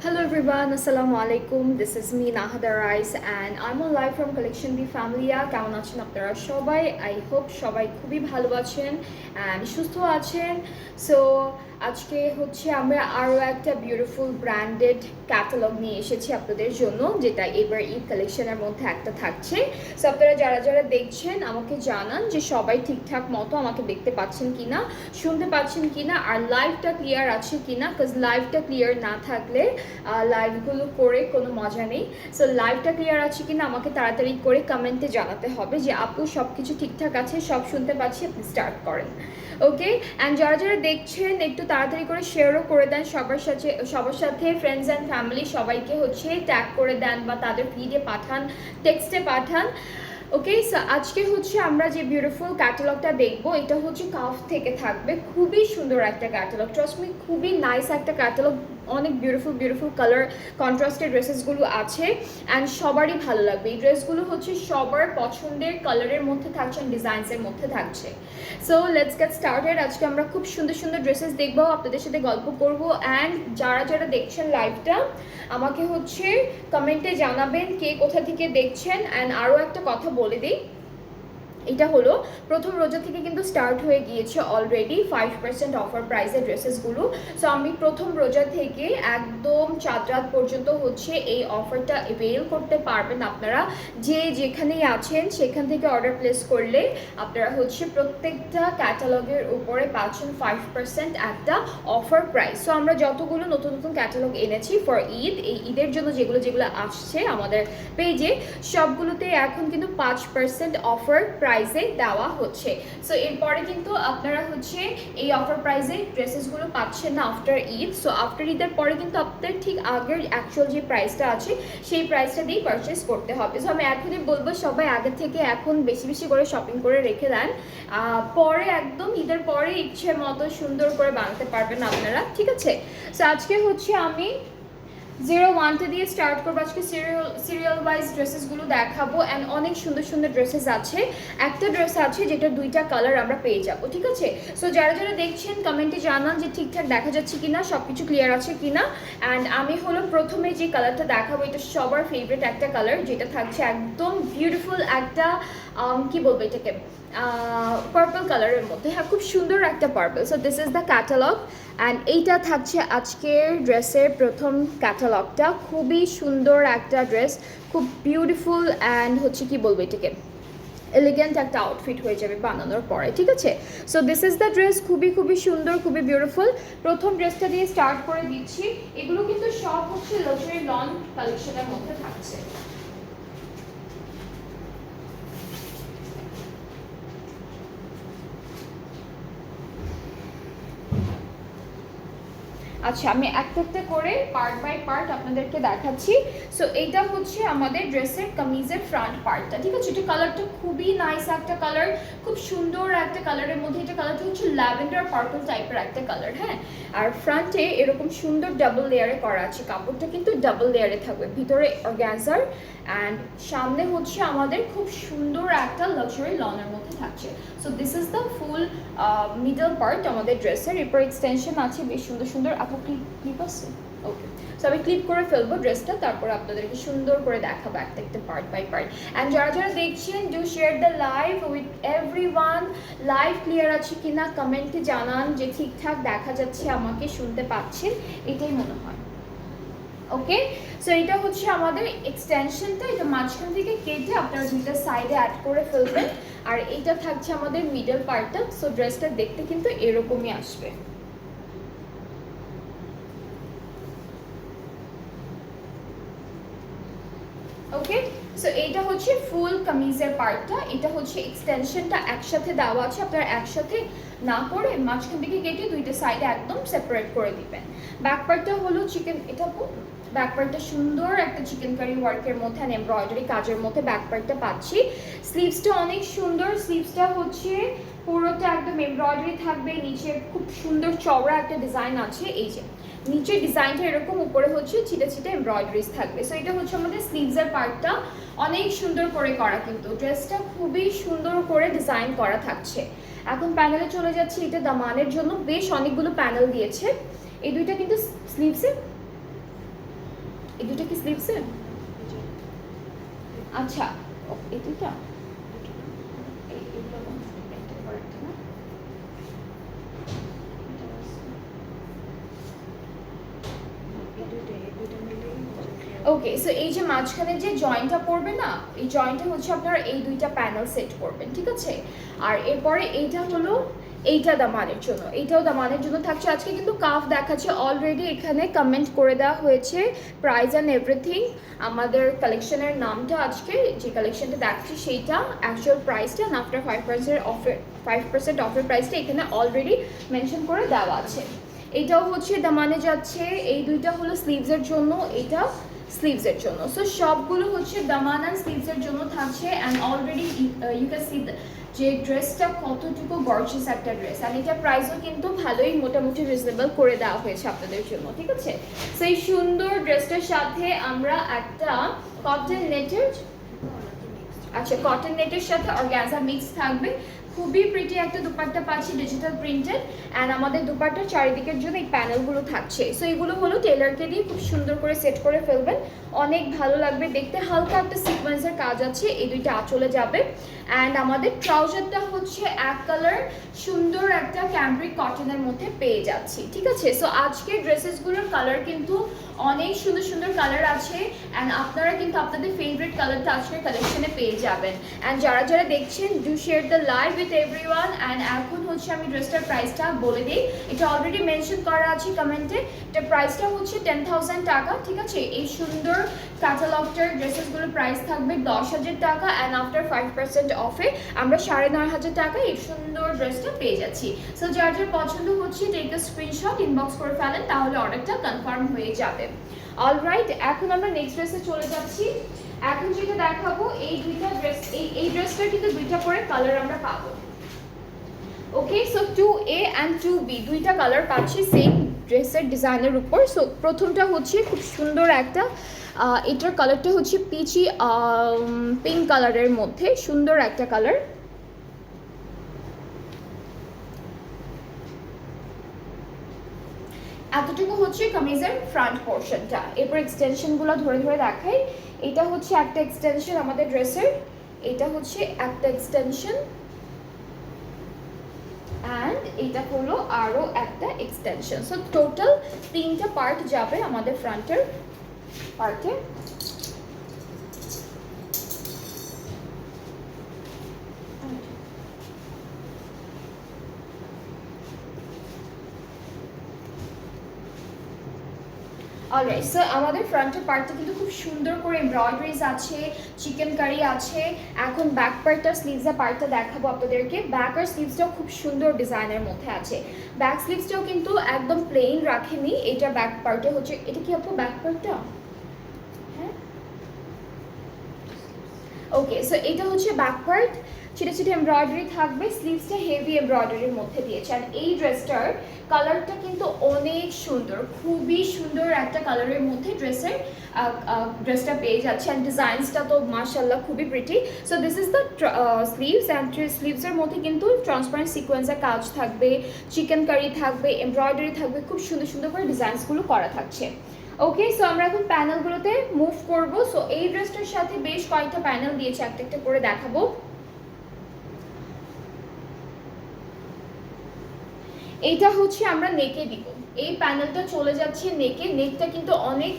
Hello everyone, Assalamu alaikum. This is me Nahada Rice and I'm on live from Collection B Familia. কেমন আছেন আপনারা সবাই? I hope সবাই খুবই ভালো আছেন and সুস্থ আছেন. So আজকে হচ্ছে আমরা আরও একটা বিউটিফুল ব্র্যান্ডেড ক্যাটালগ নিয়ে এসেছি আপনাদের জন্য, যেটা এবার ঈদ কালেকশনের মধ্যে একটা থাকছে. সো আপনারা যারা যারা দেখছেন আমাকে জানান যে সবাই ঠিকঠাক মতো আমাকে দেখতে পাচ্ছেন কিনা, শুনতে পাচ্ছেন কিনা, আর লাইভটা ক্লিয়ার আছে কিনা. বিকজ লাইভটা ক্লিয়ার না থাকলে লাইভগুলো করে কোনো মজা নেই. সো লাইভটা ক্লিয়ার আছে কিনা আমাকে তাড়াতাড়ি করে কমেন্টে জানাতে হবে যে আপু সব কিছু ঠিকঠাক আছে, সব শুনতে পাচ্ছি, আপনি স্টার্ট করেন. ওকে, অ্যান্ড যারা যারা দেখছেন একটু তাড়াতাড়ি করে শেয়ারও করে দেন সবার সাথে ফ্রেন্ডস অ্যান্ড ফ্যামিলি সবাইকে হচ্ছে ট্যাগ করে দেন বা তাদের ফিডে পাঠান, টেক্সটে পাঠান. ওকে, সো আজকে হচ্ছে আমরা যে বিউটিফুল ক্যাটালগটা দেখবো এটা হচ্ছে কাফ থেকে থাকবে. খুবই সুন্দর একটা ক্যাটালগ, ট্রাস্ট মি, খুবই নাইস একটা ক্যাটালগ. অনেক বিউটিফুল কালার কন্ট্রাস্টেড ড্রেসেসগুলো আছে অ্যান্ড সবারই ভালো লাগবে. এই ড্রেসগুলো হচ্ছে সবার পছন্দের কালারের মধ্যে থাকছে, ডিজাইনসের মধ্যে থাকছে. So let's get started. আজকে আমরা খুব সুন্দর সুন্দর ড্রেসেস দেখবো, আপনাদের সাথে গল্প করব. অ্যান্ড যারা যারা দেখছেন লাইভটা আমাকে হচ্ছে কমেন্টে জানাবেন কে কোথা থেকে দেখছেন. অ্যান্ড আরও একটা কথা বলে দিই, এটা হলো প্রথম রোজা থেকে কিন্তু স্টার্ট হয়ে গিয়েছে অলরেডি 5% অফার প্রাইসের ড্রেসেসগুলো. সো আমি প্রথম রোজা থেকে একদম চাঁদ রাত পর্যন্ত হচ্ছে এই অফারটা অ্যাভেল করতে পারবেন. আপনারা যে যেখানেই আছেন সেখান থেকে অর্ডার প্লেস করলে আপনারা হচ্ছে প্রত্যেকটা ক্যাটালগের উপরে পাচ্ছেন 5% একটা অফার প্রাইস. সো আমরা যতগুলো নতুন নতুন ক্যাটালগ এনেছি ফর ঈদ, এই ঈদের জন্য যেগুলো আসছে আমাদের পেজে, সবগুলোতে এখন কিন্তু 5% অফার প্রাইসে দেওয়া হচ্ছে. সো এরপরে কিন্তু আপনারা হচ্ছে এই অফার প্রাইসে ড্রেসেসগুলো পাচ্ছেন না আফটার ঈদ. সো আফটার ঈদের পরে কিন্তু আপনাদের ঠিক আগের অ্যাকচুয়াল যে প্রাইসটা আছে সেই প্রাইসটা দিয়েই পারচেস করতে হবে. সো আমি এখনই বলবো সবাই আগে থেকে এখন বেশি বেশি করে শপিং করে রেখে দেন, পরে একদম ঈদের পরে ইচ্ছে মতো সুন্দর করে বানাতে পারবেন আপনারা, ঠিক আছে? সো আজকে হচ্ছে আমি 01 দিয়ে স্টার্ট করবো. আজকে সিরিয়াল ওয়াইজ ড্রেসেসগুলো দেখাবো অ্যান্ড অনেক সুন্দর সুন্দর ড্রেসেস আছে. একটা ড্রেস আছে যেটা দুইটা কালার আমরা পেয়ে যাবো, ঠিক আছে? সো যারা যারা দেখছেন কমেন্টে জানান যে ঠিকঠাক দেখা যাচ্ছে কিনা, সব কিছু ক্লিয়ার আছে কিনা. অ্যান্ড আমি হলো প্রথমে যে কালারটা দেখাবো এটা সবার ফেভারিট একটা কালার, যেটা থাকছে একদম বিউটিফুল একটা কি বলবো এটাকে, পার্পল কালারের মধ্যে. হ্যাঁ, খুব সুন্দর একটা purple. So this is the catalogue and এইটা থাকছে আজকের ড্রেসের প্রথম ক্যাটালগটা. খুবই সুন্দর একটা ড্রেস, খুব বিউটিফুল অ্যান্ড হচ্ছে কি বলবো এটাকে, এলিগেন্ট একটা আউটফিট হয়ে যাবে বানানোর পরে, ঠিক আছে? So this is the dress, খুবই খুবই সুন্দর, খুবই বিউটিফুল. প্রথম ড্রেসটা দিয়ে স্টার্ট করে দিচ্ছি. এগুলো কিন্তু সব হচ্ছে লাক্সারি লন কালেকশনের মধ্যে থাকছে. আচ্ছা, আমি একটা একটা করে পার্ট বাই পার্ট আপনাদেরকে দেখাচ্ছি. সো এইটা হচ্ছে আমাদের ড্রেসের কামিজের ফ্রন্ট পার্টটা, ঠিক আছে? এটা কালারটা খুবই নাইস একটা কালার, খুব সুন্দর একটা কালারের মধ্যে. এটা কালারটা হচ্ছে ল্যাভেন্ডার পার্পল টাইপের একটা কালার. হ্যাঁ, আর ফ্রন্টে এরকম সুন্দর ডাবল লেয়ারে করা আছে. কাপড়টা কিন্তু ডাবল লেয়ারে থাকবে, ভিতরে অর্গানজার অ্যান্ড সামনে হচ্ছে আমাদের খুব সুন্দর একটা লাক্সারি লনের মধ্যে থাকছে. So this is the full middle part আমাদের ড্রেসের. এরপর এক্সটেনশন আছে বেশ সুন্দর সুন্দর. আপু ক্লিপ আছে? ওকে, সো আমি ক্লিপ করে ফেলবো ড্রেসটা, তারপর আপনাদেরকে সুন্দর করে দেখাবো একটা একটা পার্ট বাই পার্ট. অ্যান্ড যারা যারা দেখছেন do share the live with everyone. Live clear আছে কিনা কমেন্টে জানান যে ঠিকঠাক দেখা যাচ্ছে, আমাকে শুনতে পাচ্ছেন, এটাই মনে হয়. ওকে, সো এটা হচ্ছে আমাদের এক্সটেনশনটা. এটা মাঝখান থেকে কেটে আপনারা দুইটা সাইডে অ্যাড করে ফেলবেন. আর এটা থাকছে আমাদের মিডল পার্টটা. সো ড্রেসটা দেখতে কিন্তু এরকমই আসবে. ওকে, সো এইটা হচ্ছে ফুল কামিজের পার্টটা. এটা হচ্ছে এক্সটেনশনটা একসাথে দেওয়া আছে, আপনারা একসাথে না করে মাঝখান থেকে কেটে দুইটা সাইডে একদম সেপারেট করে দিবেন. ব্যাক পার্টটা হলো চিকেন, এটা ব্যাক পার্টটা সুন্দর একটা চিকেন কারি ওয়ার্কের মধ্যে আর এমব্রয়ডারি কাজের মধ্যে ব্যাক পার্টটা পাচ্ছি. স্লিভসটা অনেক সুন্দর. স্লিভসটা হচ্ছে পুরোটা একদম এমব্রয়ডারি থাকবে, নিচে খুব সুন্দর চওড়া একটা ডিজাইন আছে. এই যে নিচের ডিজাইনটা এরকম, উপরে হচ্ছে ছিটে ছিটে এমব্রয়ডারিজ থাকবে. সো এটা হচ্ছে আমাদের স্লিভসের পার্টটা. অনেক সুন্দর করে করা, কিন্তু ড্রেসটা খুবই সুন্দর করে ডিজাইন করা থাকছে. এখন প্যানেলে চলে যাচ্ছে. এটা দামানের জন্য বেশ অনেকগুলো প্যানেল দিয়েছে. এই দুইটা কিন্তু স্লিভসে এই দুটো কি স্লিভসের? আচ্ছা, এই দুইটা ওকে। সো এই যে মাঝখানে যে জয়েন্টটা পড়বে না, এই জয়েন্টটা হচ্ছে আপনারা এই দুইটা প্যানেল সেট করবেন, ঠিক আছে? আর এরপরে এইটা হলো এইটা দামানের জন্য, এইটাও দামানের জন্য থাকছে। আজকে কিন্তু কাফ দেখাচ্ছে অলরেডি, এখানে কমেন্ট করে দেওয়া হয়েছে প্রাইস অ্যান্ড এভরিথিং, আমাদের কালেকশনের নামটা, আজকে যে কালেকশনটা দেখাচ্ছি সেইটা, অ্যাকচুয়াল প্রাইসটা, অ্যান্ড আফটার 5% অফার, 5% অফার প্রাইসটা এখানে অলরেডি মেনশন করে দেওয়া আছে। এইটাও হচ্ছে দামানে যাচ্ছে, এই দুইটা হলো স্লিভসের জন্য, এইটা স্লিভসের জন্য। সো সবগুলো হচ্ছে দামান অ্যান্ড স্লিভসের জন্য থাকছে। And already you can see যে ড্রেসটা কতটুকু গর্জিয়াস একটা ড্রেস, আর এটা প্রাইসও কিন্তু ভালোই মোটামুটি রিজনেবল করে দেওয়া হয়েছে আপনাদের জন্য, ঠিক আছে? সেই সুন্দর ড্রেসটার সাথে আমরা একটা কটন নেটের, আচ্ছা কটন নেটের সাথে অর্গানজা মিক্স থাকবে, খুবই প্রিটি একটা দুপাট্টা পাচ্ছি ডিজিটাল প্রিন্টেড। অ্যান্ড আমাদের দুপাট্টার চারিদিকের জন্য এই প্যানেলগুলো থাকছে। সো এগুলো হলো টেলারকে দিয়ে খুব সুন্দর করে সেট করে ফেলবেন, অনেক ভালো লাগবে দেখতে। হালকা একটা সিকোয়েন্সের কাজ আছে, এই দুইটা আঁচলে যাবে। অ্যান্ড আমাদের ট্রাউজারটা হচ্ছে এক কালার সুন্দর একটা ক্যামব্রিক কটনের মধ্যে পেয়ে যাচ্ছি, ঠিক আছে? সো আজকের ড্রেসেসগুলোর কালার কিন্তু অনেক সুন্দর সুন্দর কালার আছে। অ্যান্ড আপনারা কিন্তু আপনাদের ফেভারিট কালারটা আজকের কালেকশনে পেয়ে যাবেন। অ্যান্ড যারা যারা দেখছেন do share the live with everyone. And এখন হচ্ছে আমি ড্রেসটার প্রাইসটা বলে দিই, এটা অলরেডি মেনশন করা আছে কমেন্টে। এটার প্রাইসটা হচ্ছে 10,000 টাকা, ঠিক আছে? এই সুন্দর ক্যাটালগটার ড্রেসেসগুলোর প্রাইস থাকবে 10,000 টাকা। অ্যান্ড আফটার 5% অফে আমরা 9,500 টাকা এই সুন্দর ড্রেসটা পেয়ে যাচ্ছি। সো যার যার পছন্দ হচ্ছে টেক আ স্ক্রিনশট, ইনবক্স করে ফেলেন, তাহলে অর্ডারটা কনফার্ম হয়ে যাবে। অলরাইট, এখন আমরা নেক্সট ড্রেসে চলে যাচ্ছি। এখন যেটা দেখাবো এই দুইটা ড্রেস, এই ড্রেসটার কিন্তু দুইটা করে কালার আমরা পাবো। ওকে, সো 2A অ্যান্ড 2B দুইটা কালার পাচ্ছি সেম ড্রেসের ডিজাইনের উপর। সো প্রথমটা হচ্ছে খুব সুন্দর একটা, এটার কালারটা হচ্ছে পিচি পিঙ্ক কালারের মধ্যে সুন্দর একটা কালার। এতটুকু হচ্ছে কামিজের ফ্রন্ট পোর্শনটা। এরপর এক্সটেনশনগুলো ধরে ধরে দেখাই। এটা হচ্ছে একটা এক্সটেনশন আমাদের ড্রেসের, এটা হচ্ছে একটা এক্সটেনশন, অ্যান্ড এটা হলো আরও একটা এক্সটেনশন। সো টোটাল 3টা পার্ট যাবে আমাদের ফ্রন্টের পার্টে। অলরাইট, সো আমাদের ফ্রন্টের পার্টটা কিন্তু খুব সুন্দর করে এমব্রয়ডারিজ আছে, চিকেন কারি আছে। এখন ব্যাক পার্টটা, স্লিভসের পার্টটা দেখাবো আপনাদেরকে। ব্যাক আর স্লিভসটাও খুব সুন্দর ডিজাইনের মধ্যে আছে। ব্যাক স্লিভসটাও কিন্তু একদম প্লেন রাখেনি, এটা ব্যাক পার্টে হচ্ছে, এটা কি আপু ব্যাক পার্টটা? হ্যাঁ, ওকে। সো এটা হচ্ছে ব্যাক পার্ট, ছোটো ছোটো এমব্রয়ডারি থাকবে, স্লিভসটা হেভি এমব্রয়ডারির মধ্যে দিয়েছে। আর এই ড্রেসটার কালারটা কিন্তু অনেক সুন্দর, খুবই সুন্দর একটা কালারের মধ্যে ড্রেসটা পেয়ে যাচ্ছে। অ্যান্ড ডিজাইনসটা তো মাশাআল্লাহ খুবই pretty. So this is the sleeves, and স্লিভসের মধ্যে কিন্তু ট্রান্সপারেন্ট সিকোয়েন্সের কাজ থাকবে, চিকেন কারি থাকবে, এমব্রয়ডারি থাকবে, খুব সুন্দর সুন্দর করে ডিজাইনসগুলো করা থাকছে। ওকে, সো আমরা এখন প্যানেলগুলোতে মুভ করব। সো এই ড্রেসটার সাথে বেশ কয়েকটা প্যানেল দিয়েছে, একটা একটা করে দেখাবো। এইটা হচ্ছে আমরা নেকে দিব, এই প্যানেলটা চলে যাচ্ছে নেকে। নেকটা কিন্তু অনেক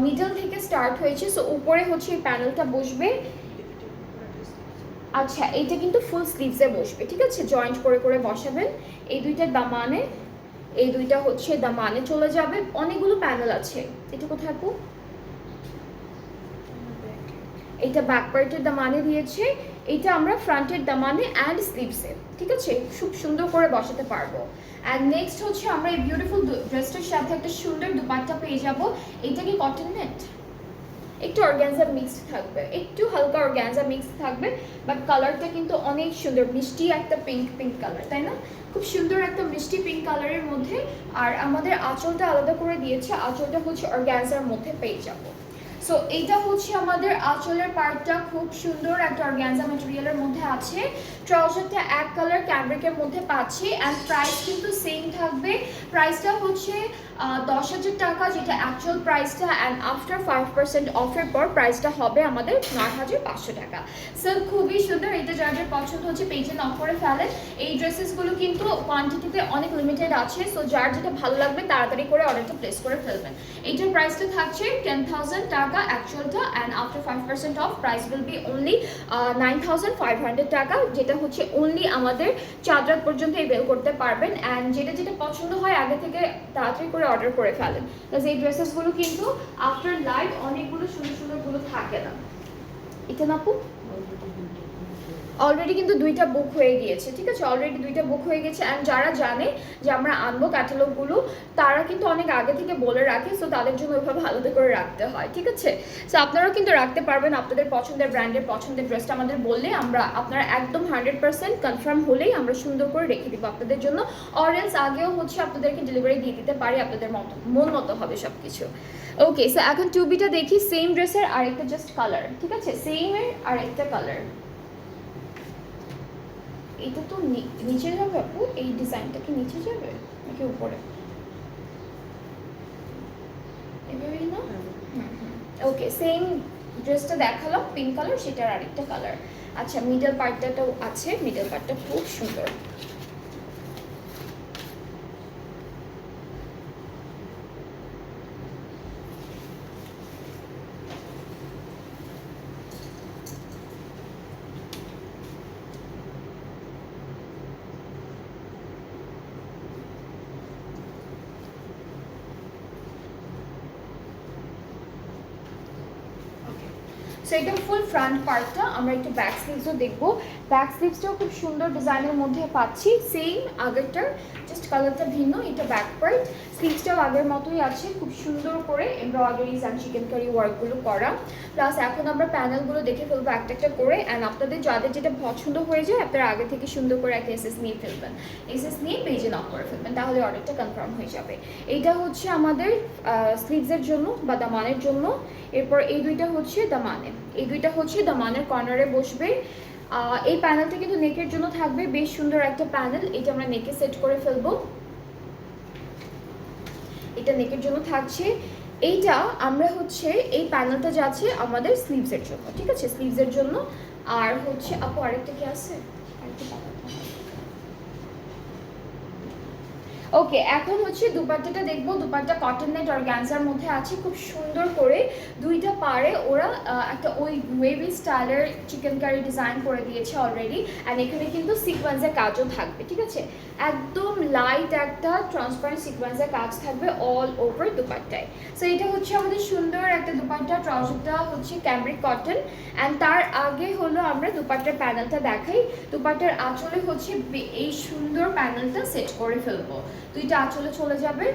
মিডল থেকে স্টার্ট হয়েছে। সো উপরে হচ্ছে এই প্যানেলটা বসবে। আচ্ছা, এইটা কিন্তু ফুল স্লিভসে বসবে, ঠিক আছে? জয়েন্ট করে করে বসাবেন। এই দুইটা দামানে, এই দুইটা হচ্ছে দামানে চলে যাবে। অনেকগুলো প্যানেল আছে। এটা কোথায় আপু? এইটা ব্যাক পার্টের দামানে দিয়েছে, এইটা আমরা ফ্রন্টের দামানে অ্যান্ড স্লিভসে, ঠিক আছে? খুব সুন্দর করে বসাতে পারবো। অ্যান্ড নেক্সট হচ্ছে আমরা এই বিউটিফুল ড্রেসটার সাথে একটা সুন্দর দুপাট্টা পেয়ে যাবো। এইটা কি কটন নেট? একটু অর্গানজা মিক্সড থাকবে, একটু হালকা অর্গানজা মিক্সড থাকবে, বাট কালারটা কিন্তু অনেক সুন্দর, মিষ্টি একটা পিঙ্ক পিঙ্ক কালার, তাই না? খুব সুন্দর একটা মিষ্টি পিঙ্ক কালারের মধ্যে। আর আমাদের আঁচলটা আলাদা করে দিয়েছে, আঁচলটা হচ্ছে অর্গানজার মধ্যে পেয়ে যাবো। সো এইটা হচ্ছে আমাদের আঁচলের পার্টটা, খুব সুন্দর একটা অর্গানজা ম্যাটেরিয়ালের মধ্যে আছে। ট্রাউজারটা এক কালার ক্যামব্রিকের মধ্যে পাচ্ছি অ্যান্ড প্রাইস কিন্তু সেম থাকবে। প্রাইসটা হচ্ছে 10,000 টাকা, যেটা অ্যাকচুয়াল প্রাইসটা, অ্যান্ড আফটার 5% অফের পর প্রাইসটা হবে আমাদের 9,500 টাকা। সো খুবই সুন্দর, এটা যার যার পছন্দ হচ্ছে পেজে নক করে ফেলেন। এই ড্রেসেসগুলো কিন্তু কোয়ান্টিটিতে অনেক লিমিটেড আছে, সো যার যেটা ভালো লাগবে তাড়াতাড়ি করে অর্ডারটা প্লেস করে ফেলবেন। এইটার প্রাইসটা থাকছে 10,000 টাকা অ্যাকচুয়ালটা, and after 5% off price will be only 9,500 টাকা, যেটা হচ্ছে অনলি আমাদের চাঁদ রাত পর্যন্ত এই বেল করতে পারবেন। অ্যান্ড যেটা যেটা পছন্দ হয় আগে থেকে তাড়াতাড়ি করে অর্ডার করে ফেলেন, বিকজ এই ড্রেসেসগুলো কিন্তু আফটার লাইভ অনেকগুলো সুন্দর সুন্দরগুলো থাকে না। এটা না আপু অলরেডি কিন্তু 2টা বুক হয়ে গিয়েছে, ঠিক আছে, অলরেডি 2টা বুক হয়ে গেছে। অ্যান্ড যারা জানে যে আমরা আনবো ক্যাটালগুলো তারা কিন্তু অনেক আগে থেকে বলে রাখে, সো তাদের জন্য ওইভাবে আলাদা করে রাখতে হয়, ঠিক আছে। সো আপনারাও কিন্তু রাখতে পারবেন আপনাদের পছন্দের ব্র্যান্ডের পছন্দের ড্রেসটা আমাদের বললে আমরা আপনারা একদম 100% কনফার্ম হলেই আমরা সুন্দর করে রেখে দিব আপনাদের জন্য, অরেন্স আগেও হচ্ছে আপনাদেরকে ডেলিভারি দিয়ে দিতে পারি, আপনাদের মন মতো হবে সব কিছু। ওকে, সো এখন 2Bটা দেখি, সেম ড্রেসের আরেকটা জাস্ট কালার, ঠিক আছে, সেমের আরেকটা কালার। এটা তো নিচে যাবে আপু, এই ডিজাইনটা কি নিচে যাবে নাকি উপরে? এভাবেই না? ওকে, সেম ড্রেসটা দেখালাম পিঙ্ক কালার, সেটার আরেকটা কালার। আচ্ছা, মিডল পার্টটাও আছে, মিডল পার্টটা খুব সুন্দর। সো এটা ফুল ফ্রন্ট পার্টটা, আমরা একটু ব্যাক স্লিভসও দেখবো। ব্যাক স্লিভসটাও খুব সুন্দর ডিজাইনের মধ্যে পাচ্ছি, সেম আগেরটার, জাস্ট কালারটা ভিন্ন। এটা ব্যাক পার্ট, স্লিভসটাও আগের মতোই আছে, খুব সুন্দর করে এমব্রয়ডারিজ অ্যান্ড চিকেনকারি ওয়ার্কগুলো করা। প্লাস এখন আমরা প্যানেলগুলো দেখে ফেলবো একটা একটা করে, অ্যান্ড আপনাদের যাদের যেটা পছন্দ হয়ে যায় আপনারা আগে থেকে সুন্দর করে একটা এসএস নিয়ে ফেলবেন, এসএস নিয়ে পেজে নক করে ফেলবেন, তাহলে অর্ডারটা কনফার্ম হয়ে যাবে। এইটা হচ্ছে আমাদের স্লিভসের জন্য বা দামানের জন্য। এরপর এই দুইটা হচ্ছে দামানে, এই দুইটা হচ্ছে দামানের কর্নারে বসবে। এই প্যানেলটা কিন্তু নেকের জন্য থাকবে, বেশ সুন্দর একটা প্যানেল, এটা আমরা নেকে সেট করে ফেলবো, এটা নেকের জন্য থাকছে। এইটা আমরা হচ্ছে এই প্যানেলটা যাচ্ছে আমাদের স্লিভসের জন্য, ঠিক আছে, স্লিভসের জন্য। আর হচ্ছে আপু আরেকটা কি আছে, ওকে, এখন হচ্ছে দুপাট্টাটা দেখবো। দুপাট্টা কটন নেট অর্গানজার মধ্যে আছে, খুব সুন্দর করে দুইটা পারে ওরা একটা ওই ওয়েভি স্টাইলের চিকেন কারি ডিজাইন করে দিয়েছে অলরেডি, অ্যান্ড এখানে কিন্তু সিকোয়েন্সের কাজও থাকবে, ঠিক আছে, একদম লাইট একটা ট্রান্সপারেন্ট সিকোয়েন্সের কাজ থাকবে অল ওভার দুপাট্টায়। সো এটা হচ্ছে আমাদের সুন্দর একটা দুপাট্টা, ট্রাউজারটা হচ্ছে ক্যামব্রিক কটন। অ্যান্ড তার আগে হলো আমরা দুপাট্টার প্যানেলটা দেখাই। দুপাট্টার আঁচলে হচ্ছে এই সুন্দর প্যানেলটা সেট করে ফেলবো, দুইটা আঁচলে চলে যাবে।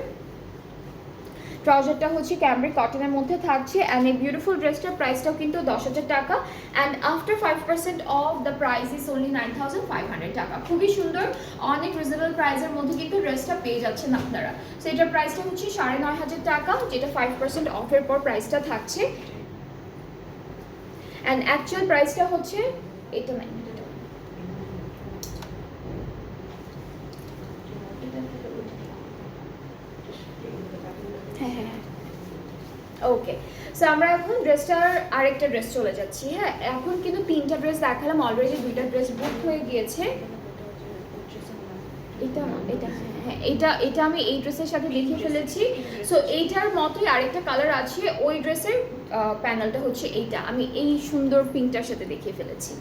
ট্রাউজারটা হচ্ছে ক্যামব্রিক কটনের মধ্যে থাকছে, অ্যান্ড এই বিউটিফুল ড্রেসটার প্রাইসটাও কিন্তু 10,000 টাকা, and after 5% of the price is only 9,500 টাকা। খুবই সুন্দর, অনেক রিজনেবল প্রাইসের মধ্যে কিন্তু ড্রেসটা পেয়ে যাচ্ছেন আপনারা। সো এটার প্রাইসটা হচ্ছে 9,500 টাকা, যেটা 5% অফের পর প্রাইসটা থাকছে, অ্যান্ড অ্যাকচুয়াল প্রাইসটা হচ্ছে এটা নাই। হ্যাঁ, ওকে, সো আমরা এখন ড্রেসটার আরেকটা ড্রেস চলে যাচ্ছি। হ্যাঁ, এখন কিন্তু 3টা ড্রেস দেখালাম, অলরেডি 2টা ড্রেস বুক হয়ে গিয়েছে। এটা না, এটা হ্যাঁ, এটা আমি এই ড্রেসের সাথে দেখিয়ে ফেলেছি। সো এইটার মতোই আরেকটা কালার আছে, ওই ড্রেসের প্যানেলটা হচ্ছে এইটা, আমি এই সুন্দর পিঙ্কটার সাথে দেখিয়ে ফেলেছি।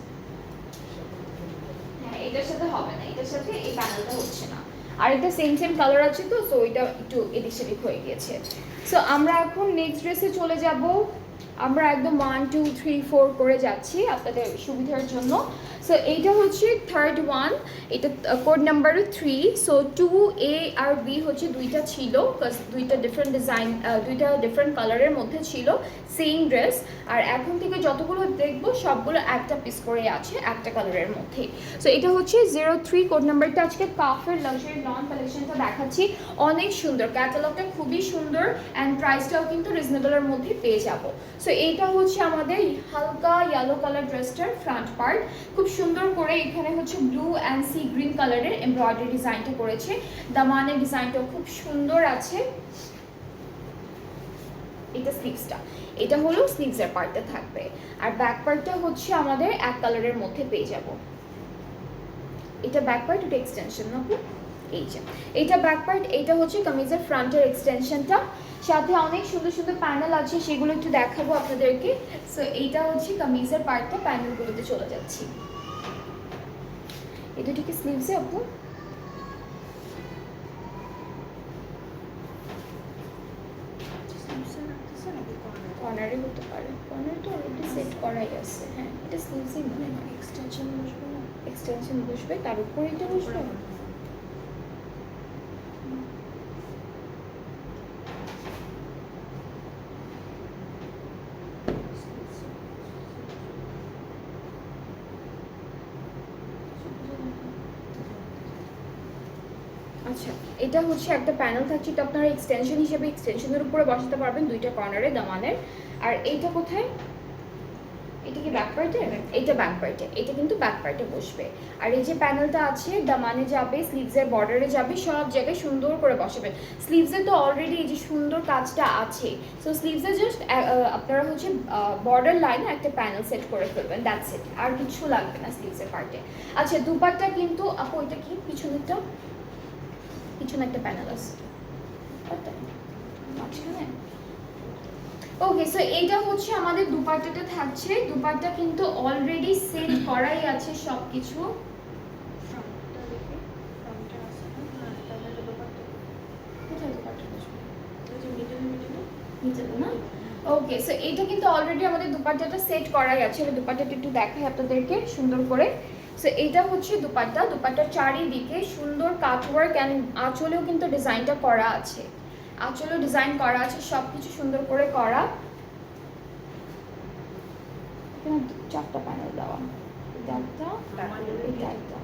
হ্যাঁ, এটার সাথে হবে না, এটার সাথে এই প্যানেলটা হচ্ছে না। আর এটা সেম কালার আছে তো, সো এটা একটু এদিক সেদিক হয়ে গিয়েছে। সো আমরা এখন নেক্সট ড্রেসে চলে যাব। আমরা একদম 1 2 3 4 করে যাচ্ছি আপনাদের সুবিধার জন্য। সো এইটা হচ্ছে থার্ড ওয়ান, এটা কোড নাম্বার 3। সো 2A আর B হচ্ছে দুইটা ছিল, বিকজ দুইটা ডিফারেন্ট ডিজাইন, দুইটা ডিফারেন্ট কালারের মধ্যে ছিল সেম ড্রেস। আর এখন থেকে যতগুলো দেখবো সবগুলো একটা পিস করে আছে একটা কালারের মধ্যে। সো এটা হচ্ছে 03 কোড নাম্বারটা। আজকে কাফের লাক্সারি লন কালেকশনটা দেখাচ্ছি, অনেক সুন্দর, ক্যাটালগটা খুবই সুন্দর, অ্যান্ড প্রাইসটাও কিন্তু রিজনেবলের মধ্যে পেয়ে যাবো। সো এইটা হচ্ছে আমাদের হালকা ইয়েলো কালার ড্রেসটার ফ্রন্ট পার্ট, খুব সুন্দর করে এখানে হচ্ছে ব্লু অ্যান্ড সি গ্রিন কালারের এমব্রয়ডারি ডিজাইনটা করেছে। দামানের ডিজাইনটা খুব সুন্দর আছে। এটা স্লিভসটা, এটা হলো স্লিভসের পার্টটা থাকবে। আর ব্যাক পার্টটা হচ্ছে আমাদের এক কালারের মধ্যে পেয়ে যাব। এটা ব্যাক পার্ট, এটা এক্সটেনশন না আপু, এই যে এটা ব্যাক পার্ট, এটা হচ্ছে কামিজের ফ্রন্টের এক্সটেনশনটা। সাথে অনেক সুন্দর সুন্দর প্যানেল আছে, সেগুলো একটু দেখাবো আপনাদেরকে। সো এইটা হচ্ছে কামিজের পার্টটা, প্যানেলগুলোতে চলে যাচ্ছি। এটা ঠিক স্লিভসে আপু, কর্নারে হতে পারে, কর্নার তো অলরেডি সেট করাই আছে। হ্যাঁ, এটা স্লিভসই মনে হয়। এক্সটেনশন বসবে না, এক্সটেনশন বসবে, তার উপরে এটা বসবে। আচ্ছা, এটা হচ্ছে একটা প্যানেল থাকছে, তো আপনারা এক্সটেনশন হিসেবে এক্সটেনশনের উপরে বসাতে পারবেন দুইটা কর্নারে দামানের। আর এইটা কোথায়, এটা কি ব্যাক পার্টে? এটা ব্যাক পার্টে, এটা কিন্তু ব্যাক পার্টে বসবে। আর এই যে প্যানেলটা আছে দামানে যাবে, স্লিভসের বর্ডারে যাবে, সব জায়গায় সুন্দর করে বসাবেন। স্লিভসে তো অলরেডি এই যে সুন্দর কাজটা আছে, সো স্লিভসে জাস্ট আপনারা হচ্ছে বর্ডার লাইনে একটা প্যানেল সেট করে ফেলবেন, দ্যাটস ইট, আর কিছু লাগবে না স্লিভসের পার্টে। আচ্ছা, দুপাট্টা কিন্তু আপু এটা কি পিছনেরটা, পিছনে একটা প্যানেল আছে মাঝখানে। ওকে, সো এইটা হচ্ছে আমাদের দুপাট্টাটা থাকছে। দুপাট্টা কিন্তু অলরেডি সেট করাই আছে সব কিছু। ওকে, সো এইটা কিন্তু অলরেডি আমাদের দুপাট্টাটা সেট করাই আছে। দুপাট্টাটা একটু দেখাই আপনাদেরকে সুন্দর করে। সো এইটা হচ্ছে দুপাট্টা, দুপাট্টার চারিদিকে সুন্দর কাটওয়ার্ক অ্যান্ড আঁচলেও কিন্তু ডিজাইনটা করা আছে, আঁচলেও ডিজাইন করা আছে, সব কিছু সুন্দর করে করা। এখানে চারটা প্যানেল দেওয়া, এটা একটা, এটা একটা,